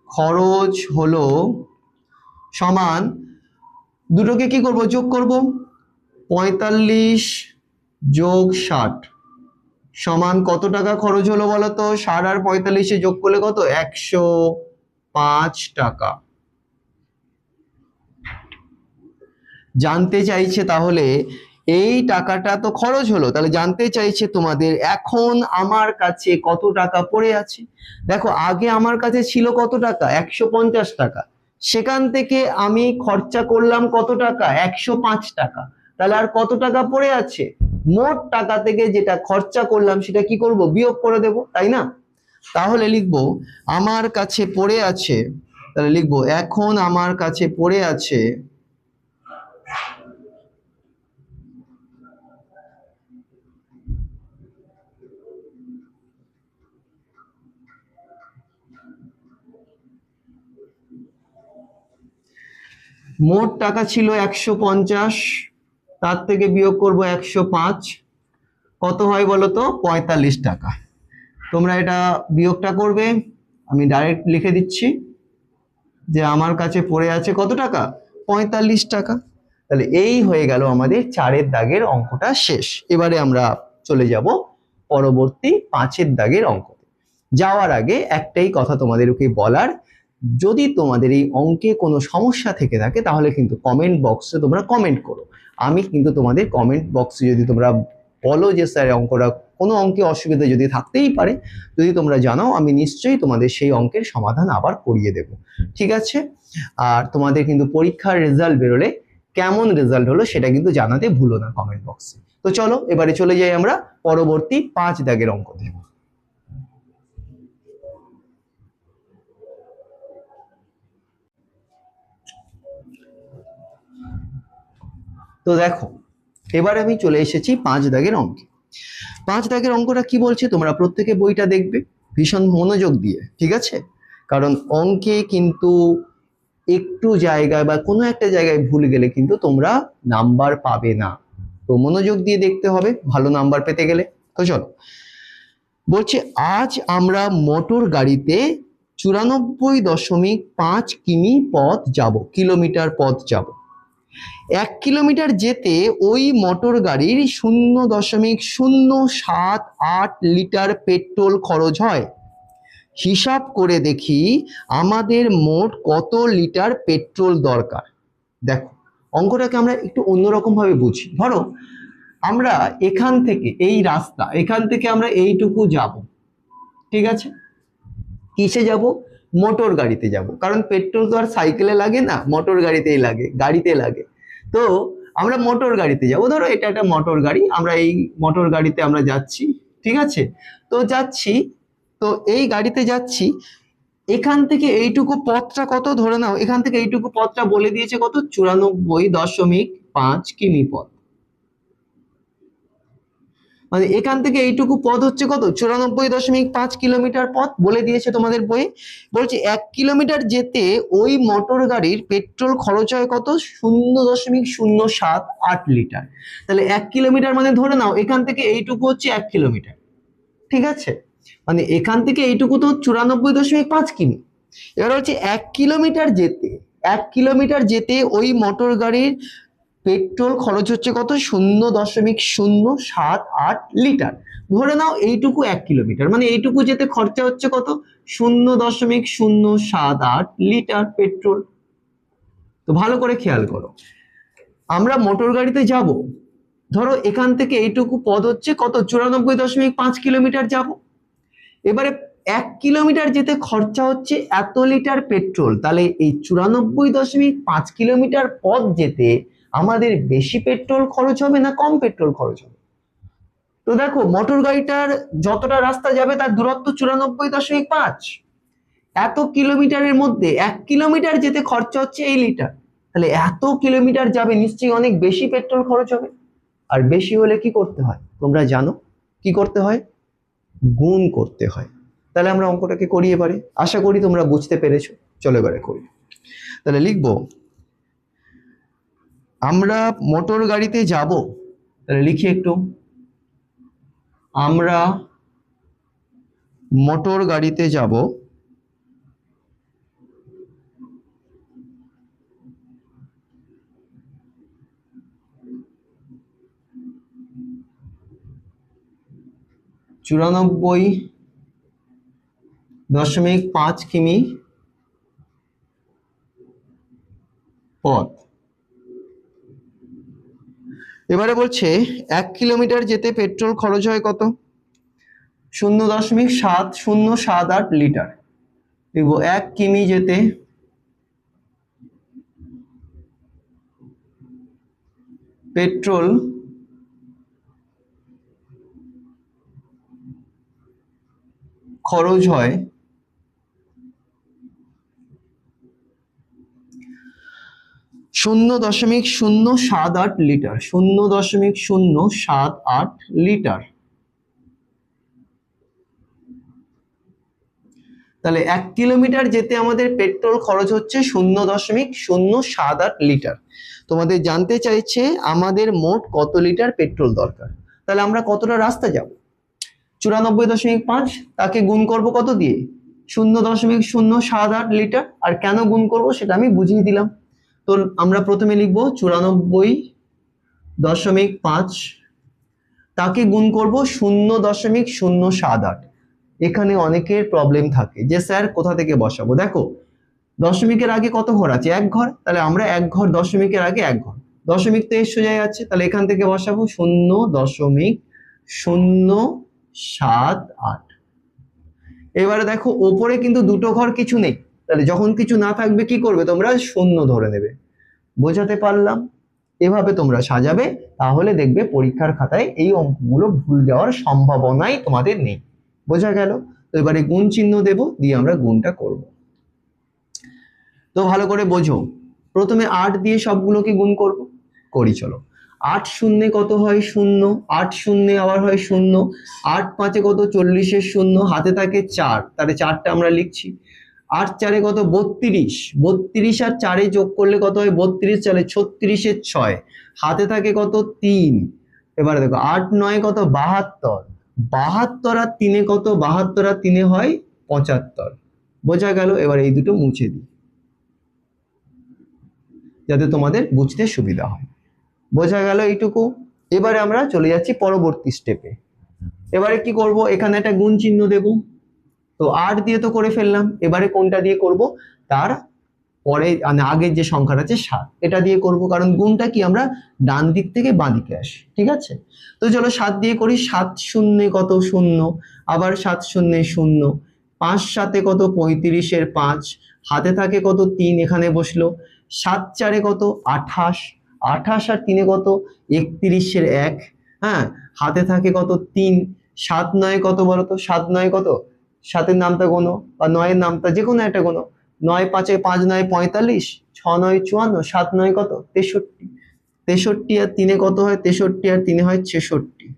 খরচ হলো সমান, দুটোকে কি করব, যোগ করব, 45 যোগ 60 সমান কত টাকা খরচ হলো বলো তো, 60 আর 45 যোগ করলে কত, 105 টাকা। জানতে চাইছে তাহলে এই টাকাটা তো খরচ হলো, তাহলে জানতে চাইছে তোমাদের এখন আমার কাছে কত টাকা পড়ে আছে। দেখো আগে আমার কাছে ছিল কত টাকা, 150 টাকা, সেখান থেকে আমি খরচা করলাম কত টাকা, 105 টাকা। তাহলে আর কত টাকা পড়ে আছে, মোট টাকা থেকে যেটা খরচা করলাম সেটা কি করব, বিয়োগ করে দেব, তাই না? তাহলে লিখবো আমার কাছে পড়ে আছে, তাহলে লিখবো এখন আমার কাছে পড়ে আছে মোট টাকা ছিল 150, তার থেকে বিয়োগ করব 105, কত হয় বলো তো, 45 টাকা। তোমরা এটা বিয়োগটা করবে, আমি ডাইরেক্ট লিখে দিচ্ছি যে আমার কাছে পড়ে আছে কত টাকা, 45 টাকা। তাহলে এই হয়ে গেল আমাদের 4-এর দাগের অঙ্কটা শেষ। এবারে আমরা চলে যাব পরবর্তী 5-এর দাগের অঙ্ক। যাওয়ার আগে একটাই কথা তোমাদেরকে বলার, যদি তোমাদের এই অঙ্কে কোনো সমস্যা থেকে থাকে তাহলে কিন্তু কমেন্ট বক্সে তোমরা কমেন্ট করো। আমি কিন্তু তোমাদের কমেন্ট বক্সে যদি তোমরা বলো যে স্যার অঙ্কটা, কোনো অঙ্কে অসুবিধা যদি থাকতেই পারে, যদি তোমরা জানাও আমি নিশ্চয়ই তোমাদের সেই অঙ্কের সমাধান আবার করিয়ে দেব, ঠিক আছে? আর তোমাদের কিন্তু পরীক্ষার রেজাল্ট বেরোলে কেমন রেজাল্ট হলো সেটা কিন্তু জানাতে ভুলো না কমেন্ট বক্সে। তো চলো এবারে চলে যাই আমরা পরবর্তী 5 দাগের অঙ্কতে। তো দেখো এবার আমি চলে এসেছি 5 দাগের অঙ্কে। 5 দাগের অঙ্কটা কি বলছে তোমরা প্রত্যেকে বইটা দেখবে ভীষণ মনোযোগ দিয়ে, ঠিক আছে? কারণ অঙ্কে কিন্তু একটু জায়গায় বা কোনো একটা জায়গায় ভুল গেলে কিন্তু তোমরা নাম্বার পাবে না, তো মনোযোগ দিয়ে দেখতে হবে ভালো নাম্বার পেতে গেলে। তো চলো, বলছে আজ আমরা মোটর গাড়িতে 94.5 কিমি পথ যাব, কিলোমিটার পথ যাব। 1 কিলোমিটার যেতে ওই মোটর গাড়ির 0.078 লিটার পেট্রোল খরচ হয়। হিসাব করে দেখি আমাদের মোট কত লিটার পেট্রোল দরকার। দেখো অঙ্কটাকে আমরা একটু অন্যরকম ভাবে বুঝি। ধরো আমরা এখান থেকে, এই রাস্তা এখান থেকে আমরা এইটুকু যাব, ঠিক আছে? কিসে যাব? মোটর গাড়িতে যাব, কারণ পেট্রোল তো আর সাইকেলে লাগে না, মোটর গাড়িতেই লাগে, গাড়িতে লাগে। তো আমরা মোটর গাড়িতে যাব, ধরো এটা একটা মোটর গাড়ি, আমরা এই মোটর গাড়িতে আমরা যাচ্ছি, ঠিক আছে? তো যাচ্ছি, তো এই গাড়িতে যাচ্ছি, এখান থেকে এইটুকু পথটা কত ধরে নাও, এখান থেকে এইটুকু পথটা বলে দিয়েছে কত, 94.5 কিমি পথ। মানে এখান থেকে এইটুকু পথ হচ্ছে কত, 94.5 কিলোমিটার পথ বলে দিয়েছে তোমাদের বইয়ে। বলছে 1 কিলোমিটার যেতে ওই মোটর গাড়ির পেট্রোল খরচ হয় কত, 0.078 লিটার। তাহলে 1 কিলোমিটার মানে ধরে নাও এখান থেকে এইটুকু হচ্ছে 1 কিলোমিটার, ঠিক আছে? মানে এখান থেকে এইটুকু তো 94.5 কিমি। এবার হচ্ছে 1 কিলোমিটার যেতে, 1 কিলোমিটার যেতে ওই মোটর গাড়ির পেট্রোল খরচ হচ্ছে কত, 0.078 লিটার। ধরে নাও এইটুকু 1 কিলোমিটার, মানে এইটুকু যেতে খরচা হচ্ছে কত, 0.078 লিটার পেট্রোল। তো ভালো করে খেয়াল করো, আমরা মোটর গাড়িতে যাব, ধরো এখান থেকে এইটুকু পথ হচ্ছে কত, 94.5 কিলোমিটার যাব। এবারে 1 কিলোমিটার যেতে খরচা হচ্ছে এত লিটার পেট্রোল, তাহলে এই 94.5 কিলোমিটার পথ যেতে আমাদের বেশি পেট্রোল খরচ হবে না কম পেট্রোল খরচ হবে? তো দেখো মোটর গাড়িটার যতটা রাস্তা যাবে তার দূরত্ব 94.5, এত কিলোমিটারের মধ্যে 1 কিলোমিটার যেতে খরচা হচ্ছে এই লিটার, তাহলে এত কিলোমিটার যাবে নিশ্চয়ই অনেক বেশি পেট্রোল খরচ হবে। আর বেশি হলে কি করতে হয় তোমরা জানো, কি করতে হয়? গুণ করতে হয়। তাহলে আমরা অঙ্কটাকে করি এবারে, আশা করি তোমরা বুঝতে পেরেছো। চলো এবারে করি। তাহলে লিখবো আমরা মোটর গাড়িতে যাব, তাহলে লিখি একটু, আমরা মোটর গাড়িতে যাব ,94.5 কিমি পথ। এবারে বলছে 1 কিলোমিটার যেতে পেট্রোল খরচ হয় কত, 0.7078 লিটার। দেখবো 1 কিমি যেতে পেট্রোল খরচ হয় 0.078 লিটার, 0.078 লিটার। তাহলে 1 কিলোমিটার যেতে আমাদের পেট্রোল খরচ হচ্ছে 0.078 লিটার। তোমাদের জানতে চাইছে আমাদের মোট কত লিটার পেট্রোল দরকার। তাহলে আমরা কতটা রাস্তা যাব, 94.5, তাকে গুণ করব কত দিয়ে, 0.078 লিটার। আর কেন গুণ করব সেটা আমি বুঝিয়ে দিলাম। তো আমরা প্রথমে লিখব 94.5, তাকে গুণ করব 0.078। এখানে অনেকের প্রবলেম থাকে যে স্যার কোথা থেকে বসাবো। দেখো দশমিকের আগে কত ঘর আছে, 1 ঘর, তাহলে আমরা 1 ঘর, দশমিকের আগে 1 ঘর, দশমিক তো এর সোজাই আছে, তাহলে এখান থেকে বসাবো 0.078। এবারে দেখো ওপরে কিন্তু দুটো ঘর কিছু নেই, তাহলে যখন কিছু না থাকবে কি করবে তোমরা, শূন্য ধরে নেবে। বোঝাতে পারলাম? এভাবে তোমরা সাজাবে, তাহলে দেখবে পরীক্ষার খাতায় এই অঙ্কগুলো ভুল যাওয়ার সম্ভাবনাই তোমাদের নেই। বোঝা গেল? তো এবারে গুণ চিহ্ন দেব, দিয়ে আমরা গুণটা করব। তো ভালো করে বোঝো, প্রথমে 8 দিয়ে সবগুলোকে গুণ করব, করি চলো। 8 শূন্যে কত হয়? 0। 8 শূন্যে আবার হয় 0। 8 5-এ কত? 40-এর 0, হাতে থাকে 4, তাহলে 4টা আমরা লিখছি। 8 4-এ কত? 32। 32 আর 4-এ যোগ করলে কত হয়? 32, তাহলে 36-এর 6, হাতে থাকে কত? 3। এবারে দেখো 8 9 কত? 72। 72 আর 3-এ কত? 72 আর 3-এ হয় 75। বোঝা গেল? এবার এই দুটো মুছে দিই যাতে তোমাদের বুঝতে সুবিধা হয়। বোঝা গেল এইটুকু? এবারে আমরা চলে যাচ্ছি পরবর্তী স্টেপে। এবারে কি করব? এখানে একটা গুণ চিহ্ন দেব। তো 8 দিয়ে তো করে ফেললাম, এবারে কোনটা দিয়ে করব? তার পরে মানে আগের যে সংখ্যাটা আছে 7, এটা দিয়ে করব, কারণ গুণটা কি আমরা ডান দিক থেকে বাঁ দিকে আসি। ঠিক আছে, তো চলো 7 দিয়ে করি। 7 শূন্যে কত? 0, আবার 7 শূন্যে 0, 5 7-এ কত? 35-এর 5, হাতে থাকে কত? 3, এখানে বসলো। 7 4-এ কত? 28। 28 আর 3-এ কত? 31-এর 1, হ্যাঁ, হাতে থাকে কত? 3। 7 9 কত বলো তো? 7 9 কত? 7-এর নামটা গোনো, বা 9-এর নামটা যে কোনো একটা গোনো। 9 5-এ 5 9 45, 6 9 54, 7 9 কত? 63। 63 আর 3-এ কত হয়? 63 আর 3-এ হয় 66।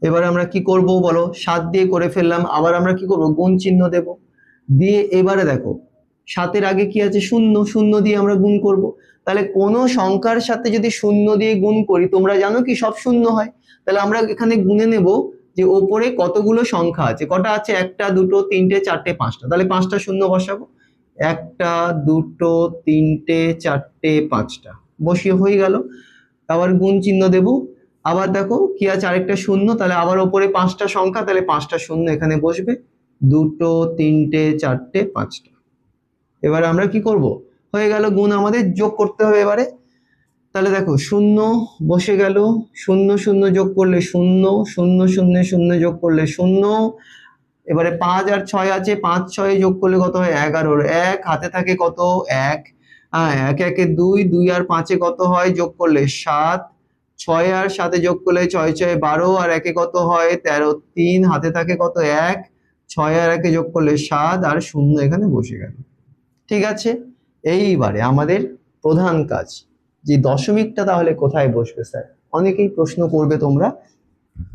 এবার আমরা কি করব বলো? 7 দিয়ে করে ফেললাম, আবার আমরা কি করব? গুণ চিহ্ন দেব। দিয়ে এবারে দেখো 7-এর আগে কি আছে? 0, 0 দিয়ে আমরা গুণ করব। তাহলে কোন সংখ্যার সাথে যদি 0 দিয়ে গুণ করি, তোমরা জানো কি সব 0 হয়। তাহলে আমরা এখানে গুণে নেব যে ওপরে কতগুলো সংখ্যা আছে। কটা আছে? 1টা 2টো 3টে 4টে 5টা, তাহলে 5টা শূন্য বসাবো। 1টা 2টো 3টে 4টে 5টা বসিয়ে হয়ে গেল। আবার গুণ চিহ্ন দেব। আবার দেখো কি আছে? আরেকটা 0, তাহলে আবার ওপরে 5টা সংখ্যা, তাহলে 5টা শূন্য এখানে বসবে। 2টো 3টে 4টে 5টা। এবারে আমরা কি করব? হয়ে গেল গুণ, আমাদের যোগ করতে হবে এবারে। তাহলে দেখো 0 বসে গেল, 0 0 যোগ করলে 0, 0 0 0 যোগ করলে 0। এবারে 5 আর 6 আছে, 5 6 যোগ করলে কত হয়? 11-এর 1, হাতে থাকে কত? 1, হ্যাঁ, 1 1-এ 2, 2 আর 5-এ কত হয়? যোগ করলে 7, 6 আর 7-এ যোগ করলে 6 6 12, আর 1-এ কত হয়? 13 3, হাতে থাকে কত? 1, 6 আর 1-এ যোগ করলে 7, আর 0 এখানে বসে গেল। ঠিক আছে, এইবারে আমাদের প্রধান কাজ, যে দশমিকটা তাহলে কোথায় বসবে স্যার? অনেকেই প্রশ্ন করবে তোমরা।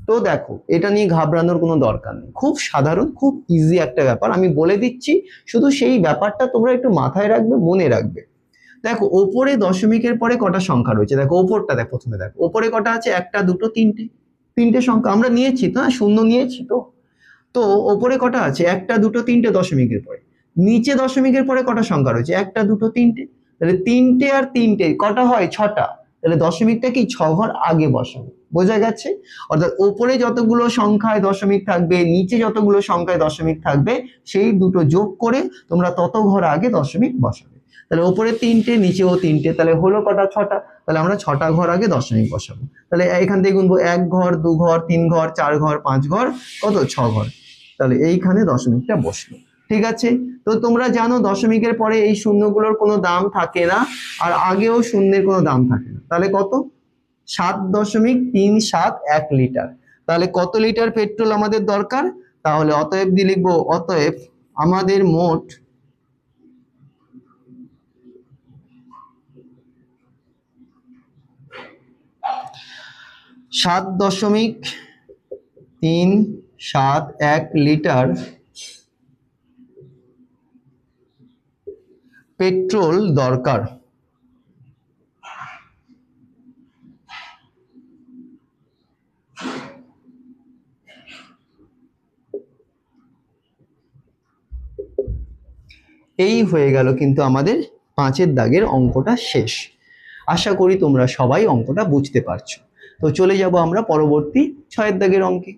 তো দেখো, এটা নিয়ে ঘাবড়ানোর কোনো দরকার নেই, খুব সাধারণ, খুব ইজি একটা ব্যাপার আমি বলে দিচ্ছি। শুধু সেই ব্যাপারটা তোমরা একটু মাথায় রাখবে, মনে রাখবে। দেখো ওপরে দশমিকের পরে কটা সংখ্যা রয়েছে, দেখো ওপরটা দেখো, প্রথমে দেখো ওপরে কটা আছে? 1টা 2টো 3টে, 3টে সংখ্যা আমরা নিয়েছি তো, হ্যাঁ, শূন্য নিয়েছি তো। তো ওপরে কটা আছে? 1টা 2টো 3টে দশমিকের পরে। নিচে দশমিকের পরে কটা সংখ্যা রয়েছে? 1টা 2টো 3টে, তাহলে 3টে আর 3টে কটা হয়? 6টা। তাহলে দশমিকটা কি 6 ঘর আগে বসাবো। বোঝা গেছে? অর্থাৎ ওপরে যতগুলো সংখ্যায় দশমিক থাকবে, নিচে যতগুলো সংখ্যায় দশমিক থাকবে, সেই দুটো যোগ করে তোমরা তত ঘর আগে দশমিক বসাবে। তাহলে ওপরে 3টে, নিচেও 3টে, তাহলে হলো কটা? 6টা। তাহলে আমরা 6টা ঘর আগে দশমিক বসাবো। তাহলে এখান থেকে গুনবো 1 ঘর 2 ঘর 3 ঘর 4 ঘর 5 ঘর, কত? 6 ঘর। তাহলে এইখানে দশমিকটা বসলো। ঠিক আছে, তো তোমরা জানো দশমিকের পরে এই শূন্যগুলোর কোনো দাম থাকে না, আর আগেও শূন্যের কোনো দাম থাকে না। তাহলে কত? 7.371 লিটার। তাহলে কত লিটার পেট্রোল আমাদের দরকার? তাহলে অতএব দিয়ে লিখবো, অতএব আমাদের মোট 7.371 লিটার পেট্রোল দরকার। এই হয়ে গেল কিন্তু আমাদের 5-এর দাগের অঙ্কটা শেষ। আশা করি তোমরা সবাই অঙ্কটা বুঝতে পারছো। তো চলে যাব আমরা পরবর্তী 6-এর দাগের অঙ্কে।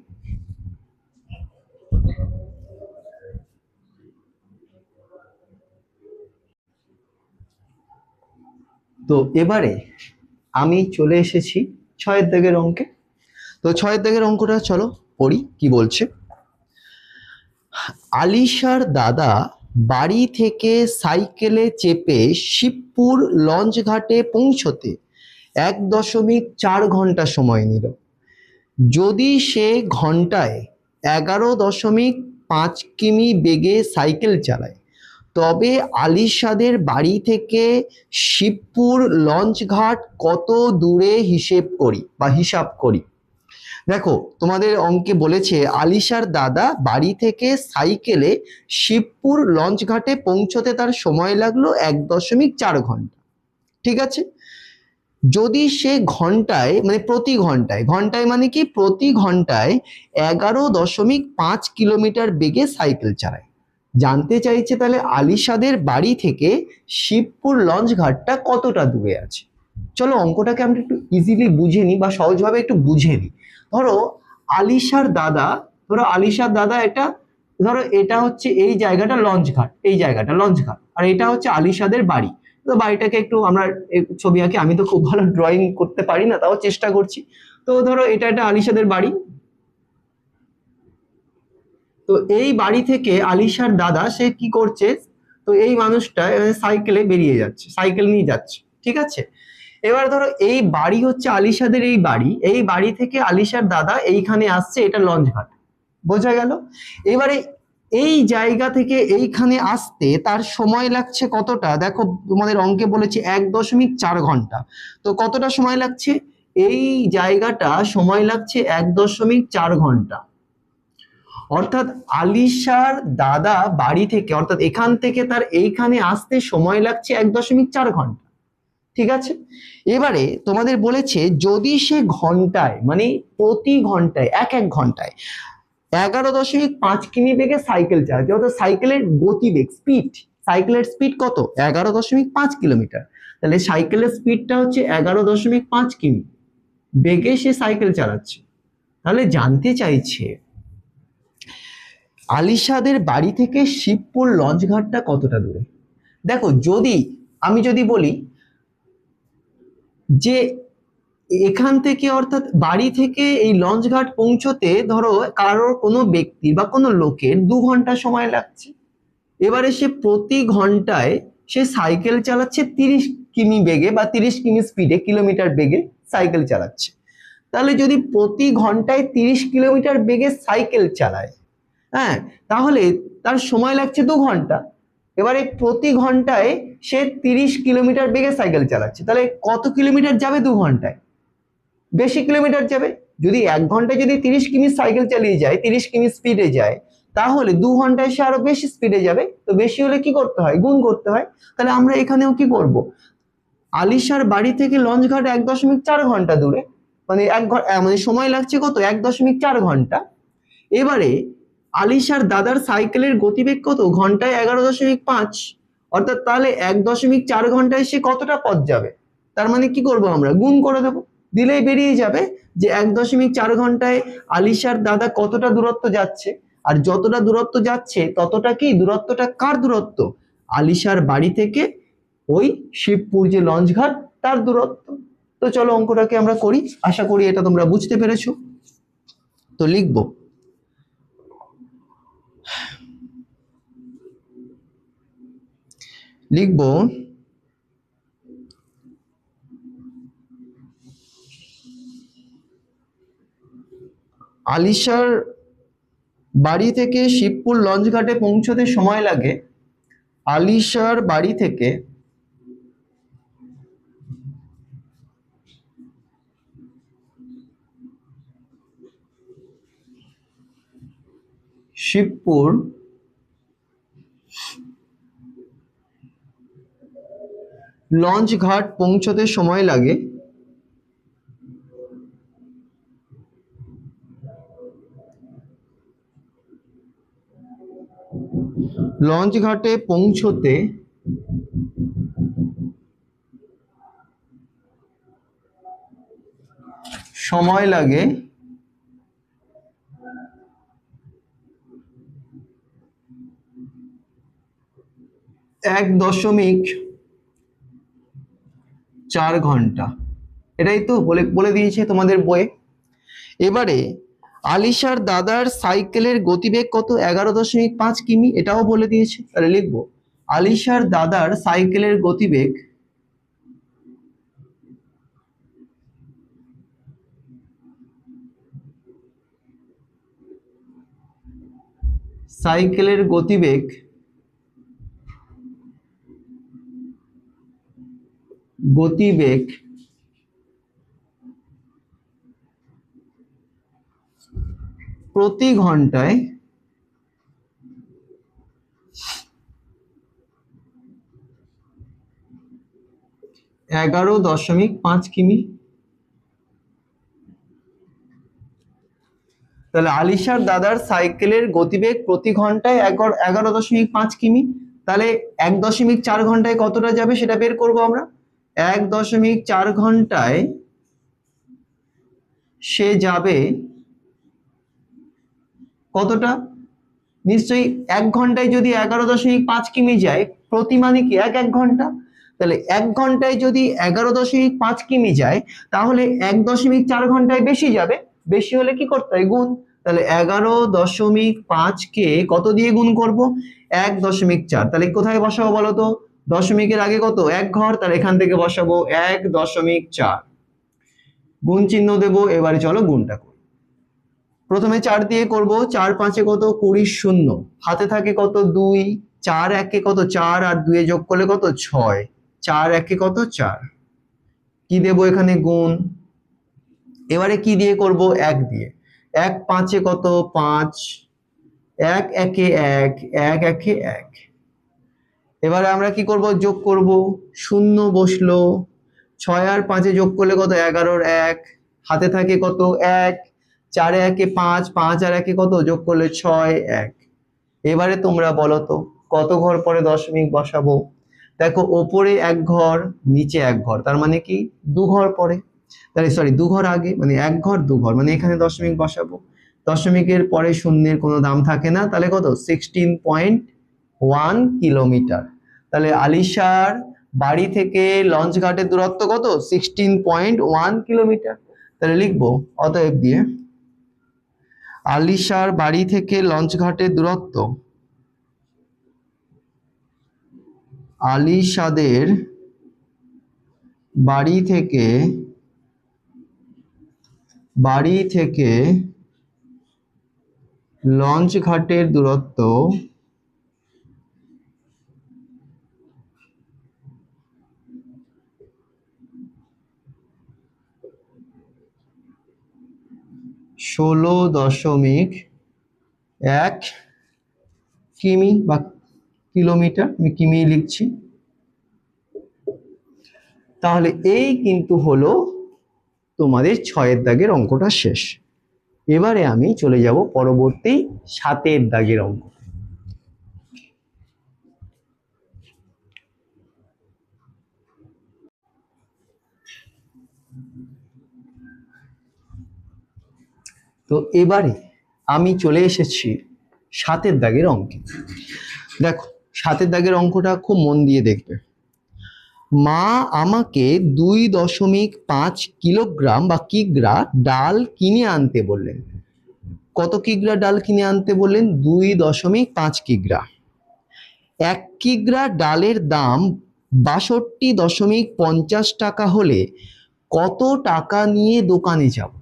তো এবারে আমি চলে এসেছি 6-এর দাগের অঙ্কে। তো 6-এর দাগের অঙ্কটা চলো পড়ি কি বলছে। আলিশার দাদা বাড়ি থেকে সাইকেলে চেপে শিবপুর লঞ্চ ঘাটে পৌঁছতে 1.4 ঘন্টা সময় নিল। যদি সে ঘন্টায় 11.5 কিমি বেগে সাইকেল চালায়, তবে আলিশাদের বাড়ি থেকে শিবপুর লঞ্চ ঘাট কত দূরে হিসাব করি। দেখো তোমাদের অঙ্কে বলেছে আলিশার দাদা বাড়ি থেকে সাইকেলে শিবপুর লঞ্চ ঘাটে পৌঁছতে তার সময় লাগলো 1.4 ঘন্টা। ঠিক আছে, যদি সে ঘন্টায় মানে প্রতি ঘন্টায় মানে কি প্রতি ঘন্টায় 11.5 কিলোমিটার বেগে সাইকেল চালায়। জানতে চাইছে তাহলে আলিশাদের বাড়ি থেকে শিবপুর লঞ্চ ঘাটটা কতটা দূরে আছে। চলো অঙ্কটাকে আমরা একটু ইজিলি বুঝে নিই বা সহজভাবে একটু বুঝে নিই। ধরো আলিশার দাদা এটা হচ্ছে এই জায়গাটা লঞ্চ ঘাট, আর এটা হচ্ছে আলিশাদের বাড়ি। তো বাড়িটাকে একটু আমরা ছবি আঁকি, আমি তো খুব ভালো ড্রয়িং করতে পারি না, তাও চেষ্টা করছি। তো ধরো এটা একটা আলিশাদের বাড়ি। তো এই বাড়ি থেকে আলিশার দাদা সে কি করছে, তো এই মানুষটা সাইকেলে বেরিয়ে যাচ্ছে, সাইকেল নিয়ে যাচ্ছে। ঠিক আছে, এবার ধরো এই বাড়ি হচ্ছে আলিশাদের এই বাড়ি থেকে আলিশার দাদা এইখানে আসছে, এটা লঞ্চ ঘাট, বোঝা গেল। এবারে এই জায়গা থেকে এইখানে আসতে তার সময় লাগছে কতটা, দেখো তোমাদের অঙ্কে বলেছে 1.4 ঘন্টা। তো কতটা সময় লাগছে, এই জায়গাটা সময় লাগছে 1.4 ঘন্টা। অর্থাৎ আলিশার দাদা বাড়ি থেকে অর্থাৎ এখান থেকে তার এইখানে আসতে সময় লাগছে 1.4 ঘন্টা। ঠিক আছে, এবারে তোমাদের বলেছে যদি সে ঘন্টায় মানে প্রতি ঘন্টায় এক ঘন্টায় 11.5 কিমি বেগে সাইকেল চালাচ্ছে, অর্থাৎ সাইকেলের গতিবেগ সাইকেলের স্পিড কত, 11.5 কিলোমিটার। তাহলে সাইকেলের স্পিডটা হচ্ছে 11.5 কিমি বেগে সে সাইকেল চালাচ্ছে। তাহলে জানতে চাইছে আলিশাদের বাড়ি থেকে শিবপুর লঞ্চ ঘাটটা কতটা দূরে। দেখো আমি যদি বলি যে এখান থেকে অর্থাৎ বাড়ি থেকে এই লঞ্চ ঘাট পৌঁছতে ধরো কারোর কোনো ব্যক্তি বা কোনো লোকের 2 ঘন্টা সময় লাগছে। এবারে সে প্রতি ঘন্টায় সে সাইকেল চালাচ্ছে 30 কিমি বেগে বা 30 কিমি স্পিডে কিলোমিটার বেগে সাইকেল চালাচ্ছে। তাহলে যদি প্রতি ঘন্টায় 30 কিলোমিটার বেগে সাইকেল চালায়, হ্যাঁ, তাহলে তার সময় লাগছে 2 ঘন্টা। এবারে প্রতি ঘন্টায় সে 30 কিলোমিটার বেগে সাইকেল চালাচ্ছে, তাহলে কত কিলোমিটার যাবে 2 ঘন্টায়, বেশি কিলোমিটার যাবে। যদি 1 ঘন্টায় যদি 30 কিমি সাইকেল চালিয়ে যায়, 30 কিমি স্পিডে যায়, তাহলে 2 ঘন্টায় সে আরো বেশি স্পিডে যাবে। তো বেশি হলে কি করতে হয়, গুণ করতে হয়। তাহলে আমরা এখানেও কি করব, আলিশার বাড়ি থেকে লঞ্চ ঘাট 1.4 ঘন্টা দূরে, মানে মানে সময় লাগছে কত, 1.4 ঘন্টা। এবারে আলিশার দাদার সাইকেলের গতিবেগ কত, ঘন্টায় 11.5, অর্থাৎ তাহলে 1.4 ঘন্টায় সে কতটা পথ যাবে। তার মানে কি করব, আমরা গুণ করে দেবো, দিলেই বেরিয়ে যাবে যে 1.4 ঘন্টায় আলিশার দাদা কতটা দূরত্ব যাচ্ছে। আর যতটা দূরত্ব যাচ্ছে ততটা কি দূরত্বটা কার দূরত্ব, আলিশার বাড়ি থেকে ওই শিবপুর যে লঞ্চ ঘাট তার দূরত্ব। তো চলো অঙ্কটাকে আমরা করি, আশা করি এটা তোমরা বুঝতে পেরেছো। তো লিখবো আলিশার বাড়ি থেকে শিবপুর লঞ্চ ঘাটে পৌঁছতে সময় লাগে, আলিশার বাড়ি থেকে শিবপুর লঞ্চ ঘাট পৌঁছতে সময় লাগে লঞ্চ ঘাটে পৌঁছতে সময় লাগে 1.4 ঘন্টা। এটাই তো বলে দিয়েছে তোমাদের বইয়ে। এবারে আলিশার দাদার সাইকেলের গতিবেগ কত, 11.5 কিমি, এটাও বলে দিয়েছে। তাহলে লিখবো আলিশার দাদার সাইকেলের গতিবেগ সাইকেলের গতিবেগ গতিবেগ প্রতি ঘন্টায় 11.5 কিমি। তাহলে আলিশার দাদার সাইকেলের গতিবেগ প্রতি ঘন্টায় 11.5 কিমি। তাহলে 1.4 ঘন্টায় কতটা যাবে সেটা বের করব আমরা। 1.4 ঘন্টায় সে যাবে কতটা? নিশ্চয়ই 1 ঘন্টায় যদি 11.5 কিমি যায়, প্রতি মানে কি এক ঘন্টা। তাহলে 1 ঘন্টায় যদি 11.5 কিমি যায়, তাহলে 1.4 ঘন্টায় বেশি যাবে। বেশি হলে কি করতে হয়? গুণ। তাহলে 11.5 কে কত দিয়ে গুণ করব? 1.4। তাহলে কোথায় বসাবো বলো তো? দশমিকের আগে কত? 1 ঘর, তাহলে এখান থেকে বসাবো 1.4, গুণ চিহ্ন দেবো। এবারে চলো গুণটা করি। প্রথমে 4 দিয়ে করব। 4 5 কত? 20, শূন্য হাতে থাকে কত? 2। 4 1 কত? 4, আর 2 যোগ করলে কত? 6। 4 1 কত? 4। কি দেবো এখানে? গুণ। এবারে কি দিয়ে করব? 1 দিয়ে। 1 5 কত? 5। 1 1 1, 1 1 1। এবারে আমরা কি করব? যোগ করব। শূন্য বসলো। 6 আর 5 যোগ করলে কত? 11 1। হাতে থাকে কত? 1। 4 1 5, 5 আর 1 কত? যোগ করলে 6 1। এবারে তোমরা বলো তো কত ঘর পরে দশমিক বসাবো? দেখো, ওপরে 1 ঘর, নিচে 1 ঘর, তার মানে কি 2 ঘর পরে। তাহলে সরি, 2 ঘর আগে, মানে 1 ঘর 2 ঘর, মানে এখানে দশমিক বসাবো। দশমিকের পরে শূন্যের কোনো দাম থাকে না, তাহলে কত? 16.1 কিলোমিটার। তাহলে আলিশার বাড়ি থেকে লঞ্চ ঘাটের দূরত্ব কত? 16.1 কিলোমিটার। তাহলে লিখবো অতএব দিয়ে আলিশার বাড়ি থেকে লঞ্চ ঘাটের দূরত্ব, আলিশাদের বাড়ি থেকে লঞ্চ ঘাটের দূরত্ব 16.1 কিমি বা কিলোমিটার, আমি কিমি লিখছি। তাহলে এই কিন্তু হলো তোমাদের 6 দাগের অঙ্কটা শেষ। এবারে আমি চলে যাব পরবর্তী 7 দাগের অঙ্ক। তো এবারে আমি চলে এসেছি 7 দাগের অঙ্কে। দেখো, 7 দাগের অঙ্কটা খুব মন দিয়ে দেখবে। মা আমাকে 2.5 কিলোগ্রাম বা কিগ্রা ডাল কিনে আনতে বললেন। কত কিগ্রা ডাল কিনে আনতে বললেন? 2.5 কিগ্রা। 1 কিগ্রা ডালের দাম 62.50 টাকা হলে কত টাকা নিয়ে দোকানে যাব?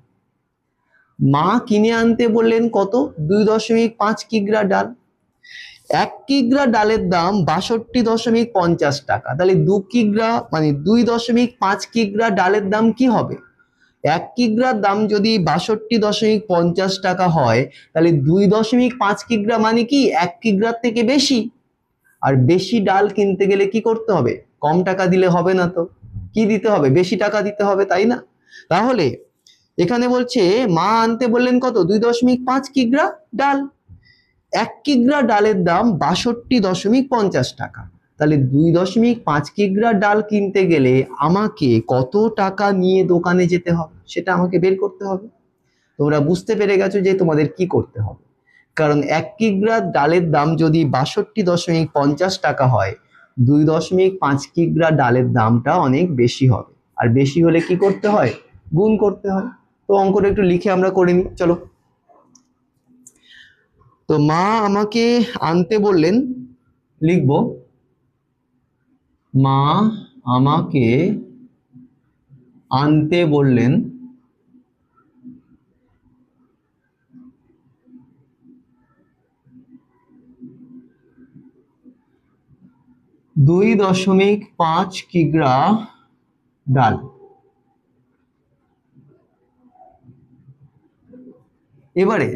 মা কিনে আনতে বললেন কত? 2.5 কিগ্রা ডাল। 1 কিগ্রা ডালের দাম 62.50 টাকা। তাহলে 2 কিগ্রা মানে 2.5 কিগ্রা ডালের দাম কি হবে? 1 কিগ্রার দাম যদি 62.50 টাকা হয়, তাহলে 2.5 কিগ্রা মানে কি 1 কিগ্রার থেকে বেশি। আর বেশি ডাল কিনতে গেলে কি করতে হবে? কম টাকা দিলে হবে না তো, কি দিতে হবে? বেশি টাকা দিতে হবে, তাই না? তাহলে এখানে বলছে মা আনতে বললেন কত? 2.5 কিগ্রা ডাল। 1 কিগ্রা ডালের দাম 62.50 টাকা। তাহলে 2.5 কিগ্রা ডাল কিনতে গেলে আমাকে কত টাকা নিয়ে দোকানে যেতে হবে সেটা আমাকে বের করতে হবে। তোমরা বুঝতে পেরে গেছো যে তোমাদের কি করতে হবে। কারণ 1 কিগ্রা ডালের দাম যদি 62.50 টাকা হয়, 2.5 কিগ্রা ডালের দামটা অনেক বেশি হবে। আর বেশি হলে কি করতে হয়? গুণ করতে হয়। তো অঙ্কটা একটু লিখে আমরা করে নিই, চলো। তো মা আমাকে আনতে বললেন, লিখবো মা আমাকে আনতে বললেন 2.5 কিগ্রা ডাল। এবারে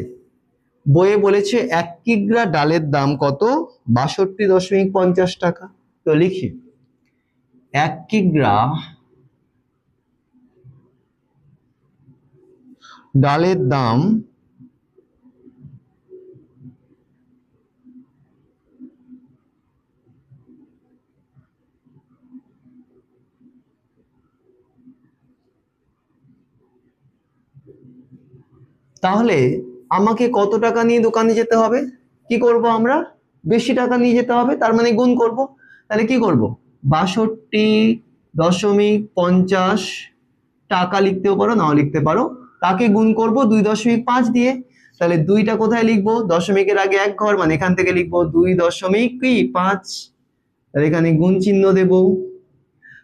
বইয়ে বলেছে 1 কিগ্রা ডালের দাম কত? 62.50 টাকা। তো লিখি 1 কিগ্রা ডালের দাম তাহলে আমাকে কত টাকা নিয়ে দোকানে যেতে হবে? কি করব আমরা? বেশি টাকা নিয়ে যেতে হবে, তার মানে গুণ করব। তাহলে কি করব? 62.50 টাকা লিখতেও পারো, নাও লিখতে পারো। তাকে গুণ করব 2.5 দিয়ে। তাহলে 2টা কোথায় লিখবো? দশমিকের আগে 1 ঘর, মানে এখান থেকে লিখবো 2.5। তাহলে এখানে গুণ চিহ্ন দেব।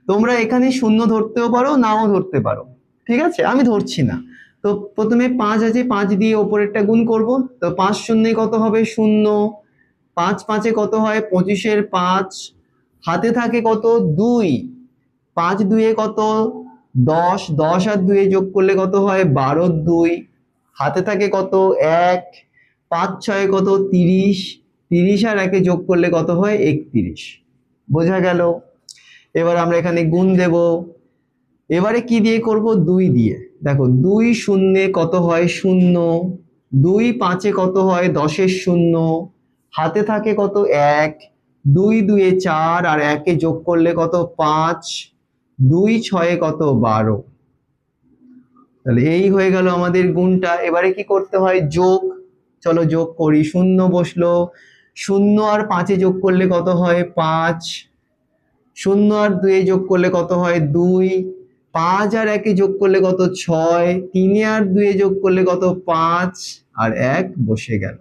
তোমরা এখানে শূন্য ধরতেও পারো, নাও ধরতে পারো, ঠিক আছে, আমি ধরছি না। তো প্রথমে 5 আছে, 5 দিয়ে ওপরেরটা গুণ করব। তো 5 শূন্যে কত হবে? 0। 5 5-এ কত হয়? 25-এর 5। হাতে থাকে কত? 2। 5 2-এ কত? 10। 10 আর 2-এ যোগ করলে কত হয়? 12 2। হাতে থাকে কত? 1। 5 6-এ কত? 30। 30 আর 1-এ যোগ করলে কত হয়? 31। বোঝা গেল? এবার আমরা এখানে গুণ দেব। এবারে কি দিয়ে করব? 2 দিয়ে। দেখো 2 শূন্যে কত হয়? 0। 2 5-এ কত হয়? 10-এর 0। হাতে থাকে কত? 1। 2 2-এ 4 আর 1-এ যোগ করলে কত? 5। 2 6-এ কত? 12। তাহলে এই হয়ে গেল আমাদের গুণটা। এবারে কি করতে হয়? যোগ। চলো যোগ করি। 0 বসলো। 0 আর 5-এ যোগ করলে কত হয়? 5। 0 আর 2-এ যোগ করলে কত হয়? 2। 5 আর 1-এ যোগ করলে কত? 6। 3 আর 2-এ যোগ করলে কত? 5। আর 1 বসে গেল।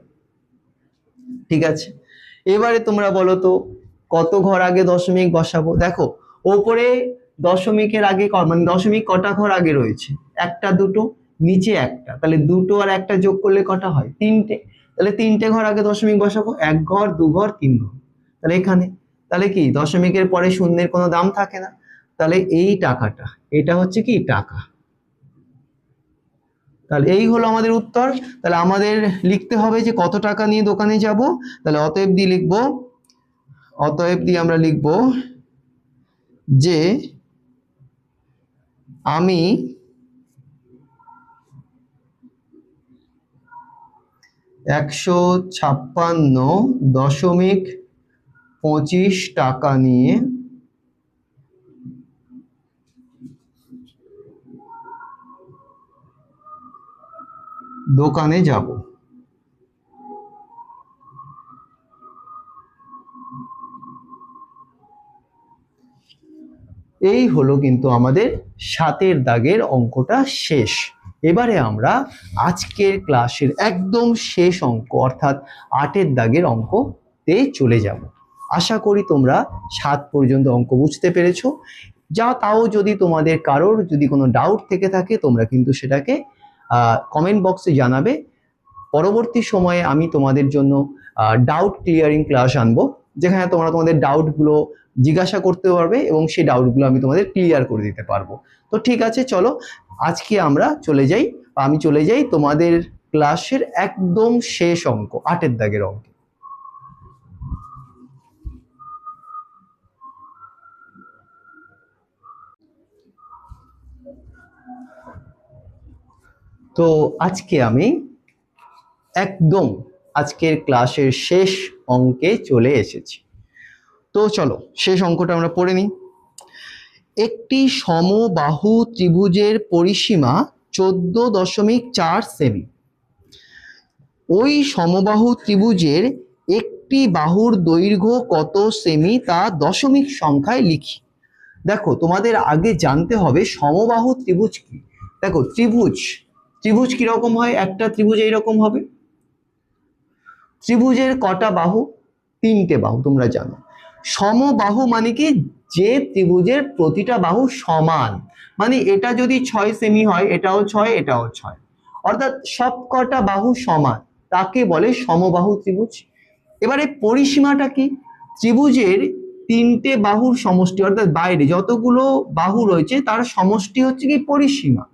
ঠিক আছে, এবারে তোমরা বলো তো কত ঘর আগে দশমিক বসাবো? দেখো ওপরে দশমিকের আগে মানে দশমিক কটা ঘর আগে রয়েছে? একটা, দুটো, নিচে একটা। তাহলে দুটো আর একটা যোগ করলে কটা হয়? 3টে। তাহলে 3টে ঘর আগে দশমিক বসাবো। 1 ঘর, 2 ঘর, 3 ঘর। তাহলে এখানে তাহলে কি দশমিকের পরে শূন্যের কোনো দাম থাকে না। তাহলে এই টাকাটা, এটা হচ্ছে কি টাকা। তাহলে এই হলো আমাদের উত্তর। তাহলে আমাদের লিখতে হবে যে কত টাকা নিয়ে দোকানে যাব। তাহলে অতএব দিয়ে লিখবো, অতএব দিয়ে আমরা লিখব যে আমি 156.25 টাকা নিয়ে দোকানে যাব। এই হলো কিন্তু আমাদের 7-এর দাগের অঙ্কটা শেষ। এবারে আমরা আজকের ক্লাসের একদম শেষ অঙ্ক অর্থাৎ 8-এর দাগের অঙ্কতে চলে যাব। আশা করি তোমরা 7 পর্যন্ত অঙ্ক বুঝতে পেরেছো। তাও যদি তোমাদের কারোর যদি কোনো ডাউট থেকে থাকে তোমরা কিন্তু সেটাকে কমেন্ট বক্সে জানাবে। পরবর্তী সময়ে আমি তোমাদের জন্য ডাউট ক্লিয়ারিং ক্লাস আনবো, যেখানে তোমরা তোমাদের ডাউটগুলো জিজ্ঞাসা করতে পারবে এবং সেই ডাউটগুলো আমি তোমাদের ক্লিয়ার করে দিতে পারবো। তো ঠিক আছে, চলো আজকে আমরা চলে যাই, আমি চলে যাই তোমাদের ক্লাসের একদম শেষ অঙ্ক 8-এর দাগের অঙ্ক। তো আজকে আমি একদম আজকের ক্লাসের শেষ অঙ্কে চলে এসেছি। তো চলো শেষ অঙ্কটা আমরা পড়ে নিই। একটি সমবাহু ত্রিভুজের পরিসীমা 14.4 সেমি। ওই সমবাহু ত্রিভুজের একটি বাহুর দৈর্ঘ্য কত সেমি তা দশমিক সংখ্যায় লিখি। দেখো তোমাদের আগে জানতে হবে সমবাহু ত্রিভুজ কি। দেখো ত্রিভুজ কিরকম হয়? একটা ত্রিভুজ এইরকম হবে। ত্রিভুজের কটা বাহু? 3টে বাহু, তোমরা জানো। সমবাহু মানে কি? যে ত্রিভুজের প্রতিটা বাহু সমান, মানে এটা যদি 6 সেমি হয় এটাও 6, এটাও 6, অর্থাৎ সব কটা বাহু সমান, তাকে বলে সমবাহু ত্রিভুজ। এবারে পরিসীমাটা কি? ত্রিভুজের তিনটে বাহুর সমষ্টি, অর্থাৎ বাইরে যতগুলো বাহু রয়েছে তার সমষ্টি হচ্ছে কি পরিসীমা।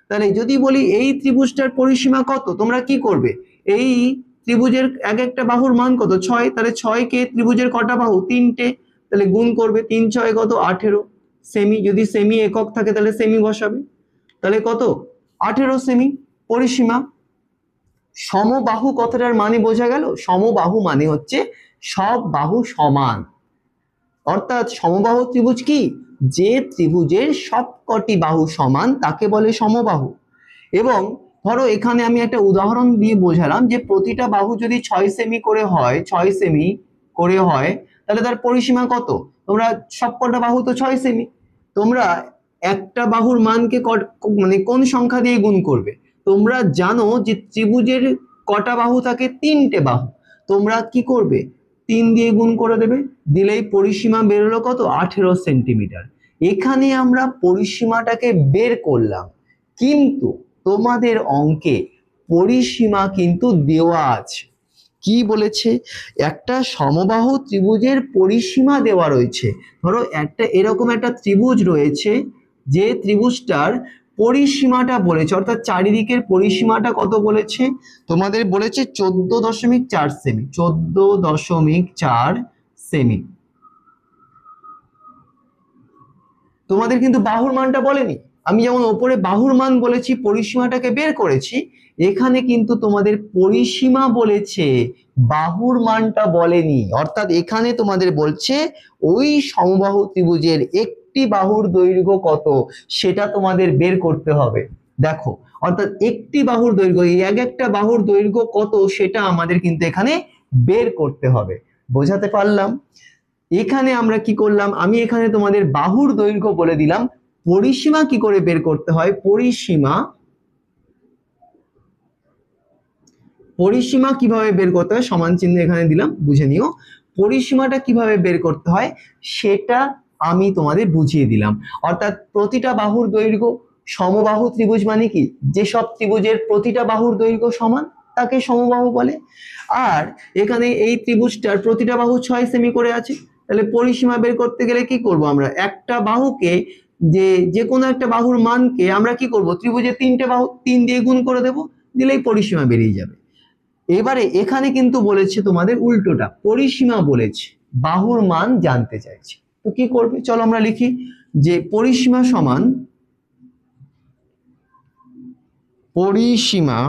তাহলে যদি বলি এই ত্রিভুজটার পরিসীমা কত, তোমরা কি করবে, এই ত্রিভুজের এক একটা বাহুর মান কত 6, তাহলে 6 কে ত্রিভুজের কটা বাহু, তিনটে, তাহলে গুণ করবে, 3 6 কত 18 সেমি, যদি সেমি একক থাকে তাহলে সেমি বসাবে, তাহলে কত 18 সেমি পরিসীমা। সমবাহু কথাটার মানে বোঝা গেল? সমবাহু মানে হচ্ছে সব বাহু সমান, অর্থাৎ সমবাহু ত্রিভুজ কি, যে ত্রিভুজের সবকটি বাহু সমান তাকে বলে সমবাহু। এবং ধরো এখানে আমি একটা উদাহরণ দিয়ে বোঝালাম যে প্রতিটা বাহু যদি 6 সেমি করে হয়, 6 সেমি করে হয়, তাহলে তার পরিসীমা কত, তোমরা সবকটা বাহু তো 6 সেমি, তোমরা একটা বাহুর মানকে মানে কোন সংখ্যা দিয়ে গুণ করবে, তোমরা জানো যে ত্রিভুজের কটা বাহু থাকে, তিনটে বাহু, তোমরা কি করবে 3 দিয়ে গুণ করে দেবে, দিলেই পরিসীমা বেরোলো কত 18 সেন্টিমিটার। এখানে আমরা পরিসীমাটাকে বের করলাম, কিন্তু তোমাদের অঙ্কে পরিসীমা কিন্তু দেওয়া আছে। কি বলেছে, একটা সমবাহু ত্রিভুজের পরিসীমা দেওয়া রয়েছে। ধরো একটা এরকম একটা ত্রিভুজ রয়েছে, যে ত্রিভুজটার পরিসীমাটা বলেছে, অর্থাৎ চারিদিকের পরিসীমাটা কত বলেছে, তোমাদের বলেছে 14.4 সেমি, 14.4 সেমি। তোমাদের কিন্তু বাহুর মানটা বলেনি। আমি যেমন ওপরে বাহুর মান বলেছি, পরিসীমাটাকে বের করেছি, এখানে কিন্তু তোমাদের পরিসীমা বলেছে, বাহুর মানটা বলেনি। অর্থাৎ এখানে তোমাদের বলছে ওই সমবাহু ত্রিভুজের একটি বাহুর দৈর্ঘ্য কত সেটা তোমাদের বের করতে হবে। দেখো, অর্থাৎ একটি বাহুর দৈর্ঘ্য, এই এক একটা বাহুর দৈর্ঘ্য কত সেটা আমাদের কিন্তু এখানে বের করতে হবে। বোঝাতে পারলাম? এখানে আমরা কি করলাম, আমি এখানে তোমাদের বাহুর দৈর্ঘ্য বলে দিলাম, পরিসীমা কি করে বের করতে হয়, পরিসীমা কিভাবে বের করতে হয়, সমান চিহ্ন এখানে দিলাম, বুঝে নিও। পরিসীমাটা কিভাবে বের করতে হয় সেটা আমি তোমাদের বুঝিয়ে দিলাম। অর্থাৎ প্রতিটা বাহুর দৈর্ঘ্য, সমবাহু ত্রিভুজ মানে কি, যেসব ত্রিভুজের প্রতিটা বাহুর দৈর্ঘ্য সমান তাকে সমবাহু বলে। আর এখানে এই ত্রিভুজটার প্রতিটা বাহু 6 সেমি করে আছে, তাহলে পরিসীমা বের করতে গেলে কি করব, আমরা একটা বাহুকে, যে কোনো একটা বাহুর মানকে আমরা কি করব, ত্রিভুজের তিনটে বাহু 3 দিয়ে গুণ করে দেব, দিলেই পরিসীমা বেরিয়ে যাবে। এবারে এখানে কিন্তু বলেছে তোমাদের উল্টোটা, পরিসীমা বলেছে, বাহুর মান জানতে চাইছে। তো কি করবে, চলো আমরা লিখি যে পরিসীমা সমান, পরিসীমা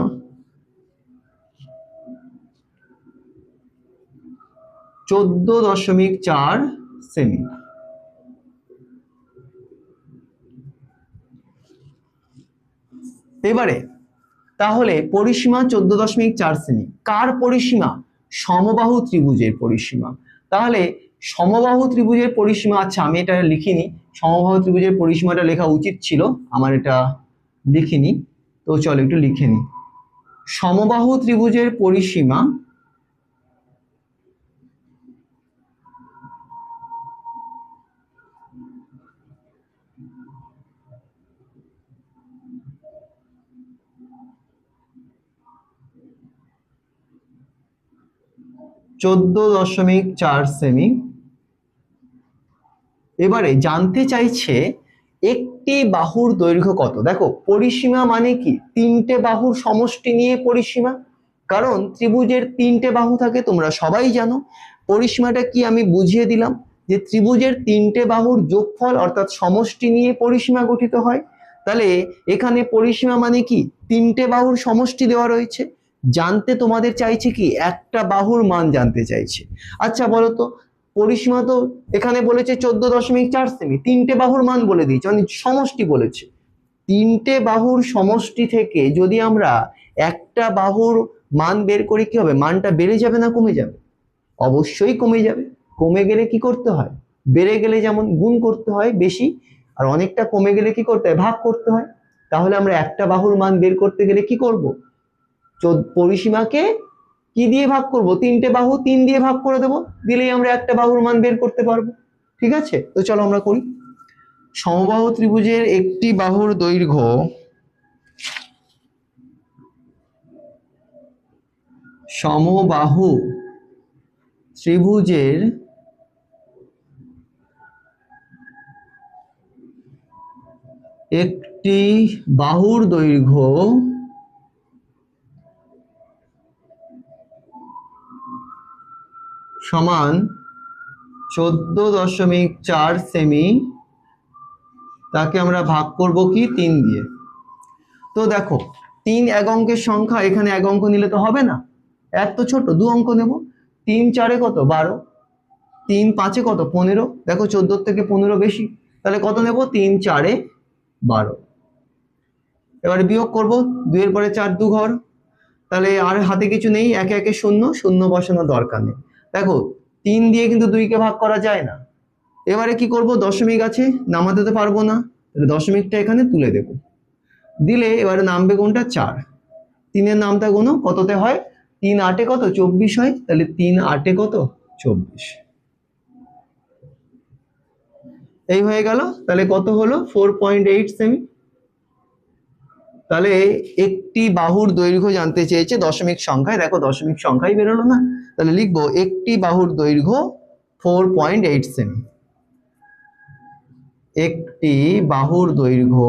14.4 সেমি। এবারে তাহলে পরিসীমা 14.4 সেমি, কার পরিসীমা, সমবাহু ত্রিভুজের পরিসীমা। তাহলে সমবাহু ত্রিভুজের পরিসীমা, আচ্ছা আমি এটা লিখিনি, সমবাহু ত্রিভুজের পরিসীমাটা লেখা উচিত ছিল আমার, এটা লিখিনি, তো চলো একটু লিখে নিই। সমবাহু ত্রিভুজের পরিসীমা (14.4 সেমি)। এবারে জানতে চাইছে একটি বাহুর দৈর্ঘ্য কত। দেখো পরিসীমা মানে কি, তিনটে বাহুর সমষ্টি নিয়ে পরিসীমা, কারণ ত্রিভুজের তিনটে বাহু থাকে তোমরা সবাই জানো। পরিসীমাটা কি আমি বুঝিয়ে দিলাম, যে ত্রিভুজের তিনটে বাহুর যোগফল অর্থাৎ সমষ্টি নিয়ে পরিসীমা গঠিত হয়। তাহলে এখানে পরিসীমা মানে কি, তিনটে বাহুর সমষ্টি দেওয়া রয়েছে, জানতে তোমাদের চাইছে কি, একটা বাহুর মান জানতে চাইছে। আচ্ছা বলো তো, পরিসীমা তো এখানে বলেছে 14.4 সেমি, তিনটে বাহুর মান বলে দিয়েছে, মানে সমষ্টি বলেছে। তিনটে বাহুর সমষ্টি থেকে যদি আমরা একটা বাহুর মান বের করি, কি হবে, মানটা বেড়ে যাবে না কমে যাবে? অবশ্যই কমে যাবে। কমে গেলে কি করতে হয়, বেড়ে গেলে যেমন গুণ করতে হয় বেশি, আর অনেকটা কমে গেলে কি করতে হয়, ভাগ করতে হয়। তাহলে আমরা একটা বাহুর মান বের করতে গেলে কি করব, পরিসীমাকে কি দিয়ে ভাগ করব, তিনটে বাহু 3 দিয়ে ভাগ করে দেব, দিলেই আমরা একটা বাহুর মান বের করতে পারবো। ঠিক আছে, তো চলো আমরা করি। সমবাহু ত্রিভুজের একটি বাহুর দৈর্ঘ্য সমবাহু ত্রিভুজের একটি বাহুর দৈর্ঘ্য সমান 14.4 সেমি, তাকে আমরা ভাগ করব কি 3 দিয়ে। তো দেখো 3 এক অঙ্কের সংখ্যা, এখানে এক অঙ্ক নিলে তো হবে না, এত ছোট, 2 অঙ্ক নেব। 3 4 কত 12, 3 5 কত 15, দেখো 14 থেকে 15 বেশি, তাহলে কত নেব 3 4 12। এবারে বিয়োগ করব, 2 এর পরে 4 2 ঘর, তাহলে আর হাতে কিছু নেই, একে একে শূন্য, শূন্য বসানোর দরকার নেই। দেখো 3 দিয়ে কিন্তু 2 কে ভাগ করা যায় না। এবারে কি করব, দশমিক আছে, নামাতে তো পারবো না, তাহলে দশমিকটা এখানে তুলে দেব, দিলে এবারে নামবে কোনটা 4। 3 এর নামটা গুনো, কততে হয় 3 8 কত 24 হয়, তাহলে 3 8 কত 24। এই হয়ে গেল, তাহলে কত হলো 4.8 সেমি। তাহলে একটি বাহুর দৈর্ঘ্য জানতে চেয়েছে দশমিক সংখ্যায়, দেখো দশমিক সংখ্যাই বেরোলো না, তাহলে লিখবো একটি বাহুর দৈর্ঘ্য 4.8 সেমি। একটি বাহুর দৈর্ঘ্য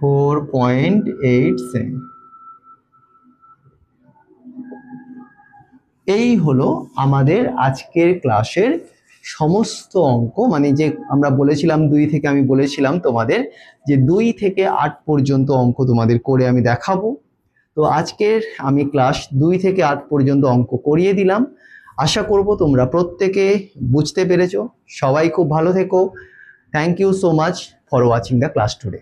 4.8 সেমি। এই হলো আমাদের আজকের ক্লাসের সমস্ত অঙ্ক, মানে যে আমরা বলেছিলাম 2 থেকে, আমি বলেছিলাম তোমাদের যে 2 থেকে 8 পর্যন্ত অঙ্ক তোমাদের করে আমি দেখাবো। তো আজকের আমি ক্লাস 2 থেকে 8 পর্যন্ত অঙ্ক করিয়ে দিলাম। আশা করব তোমরা প্রত্যেকে বুঝতে পেরেছো। সবাই খুব ভালো থেকো। Thank you so much for watching the class today.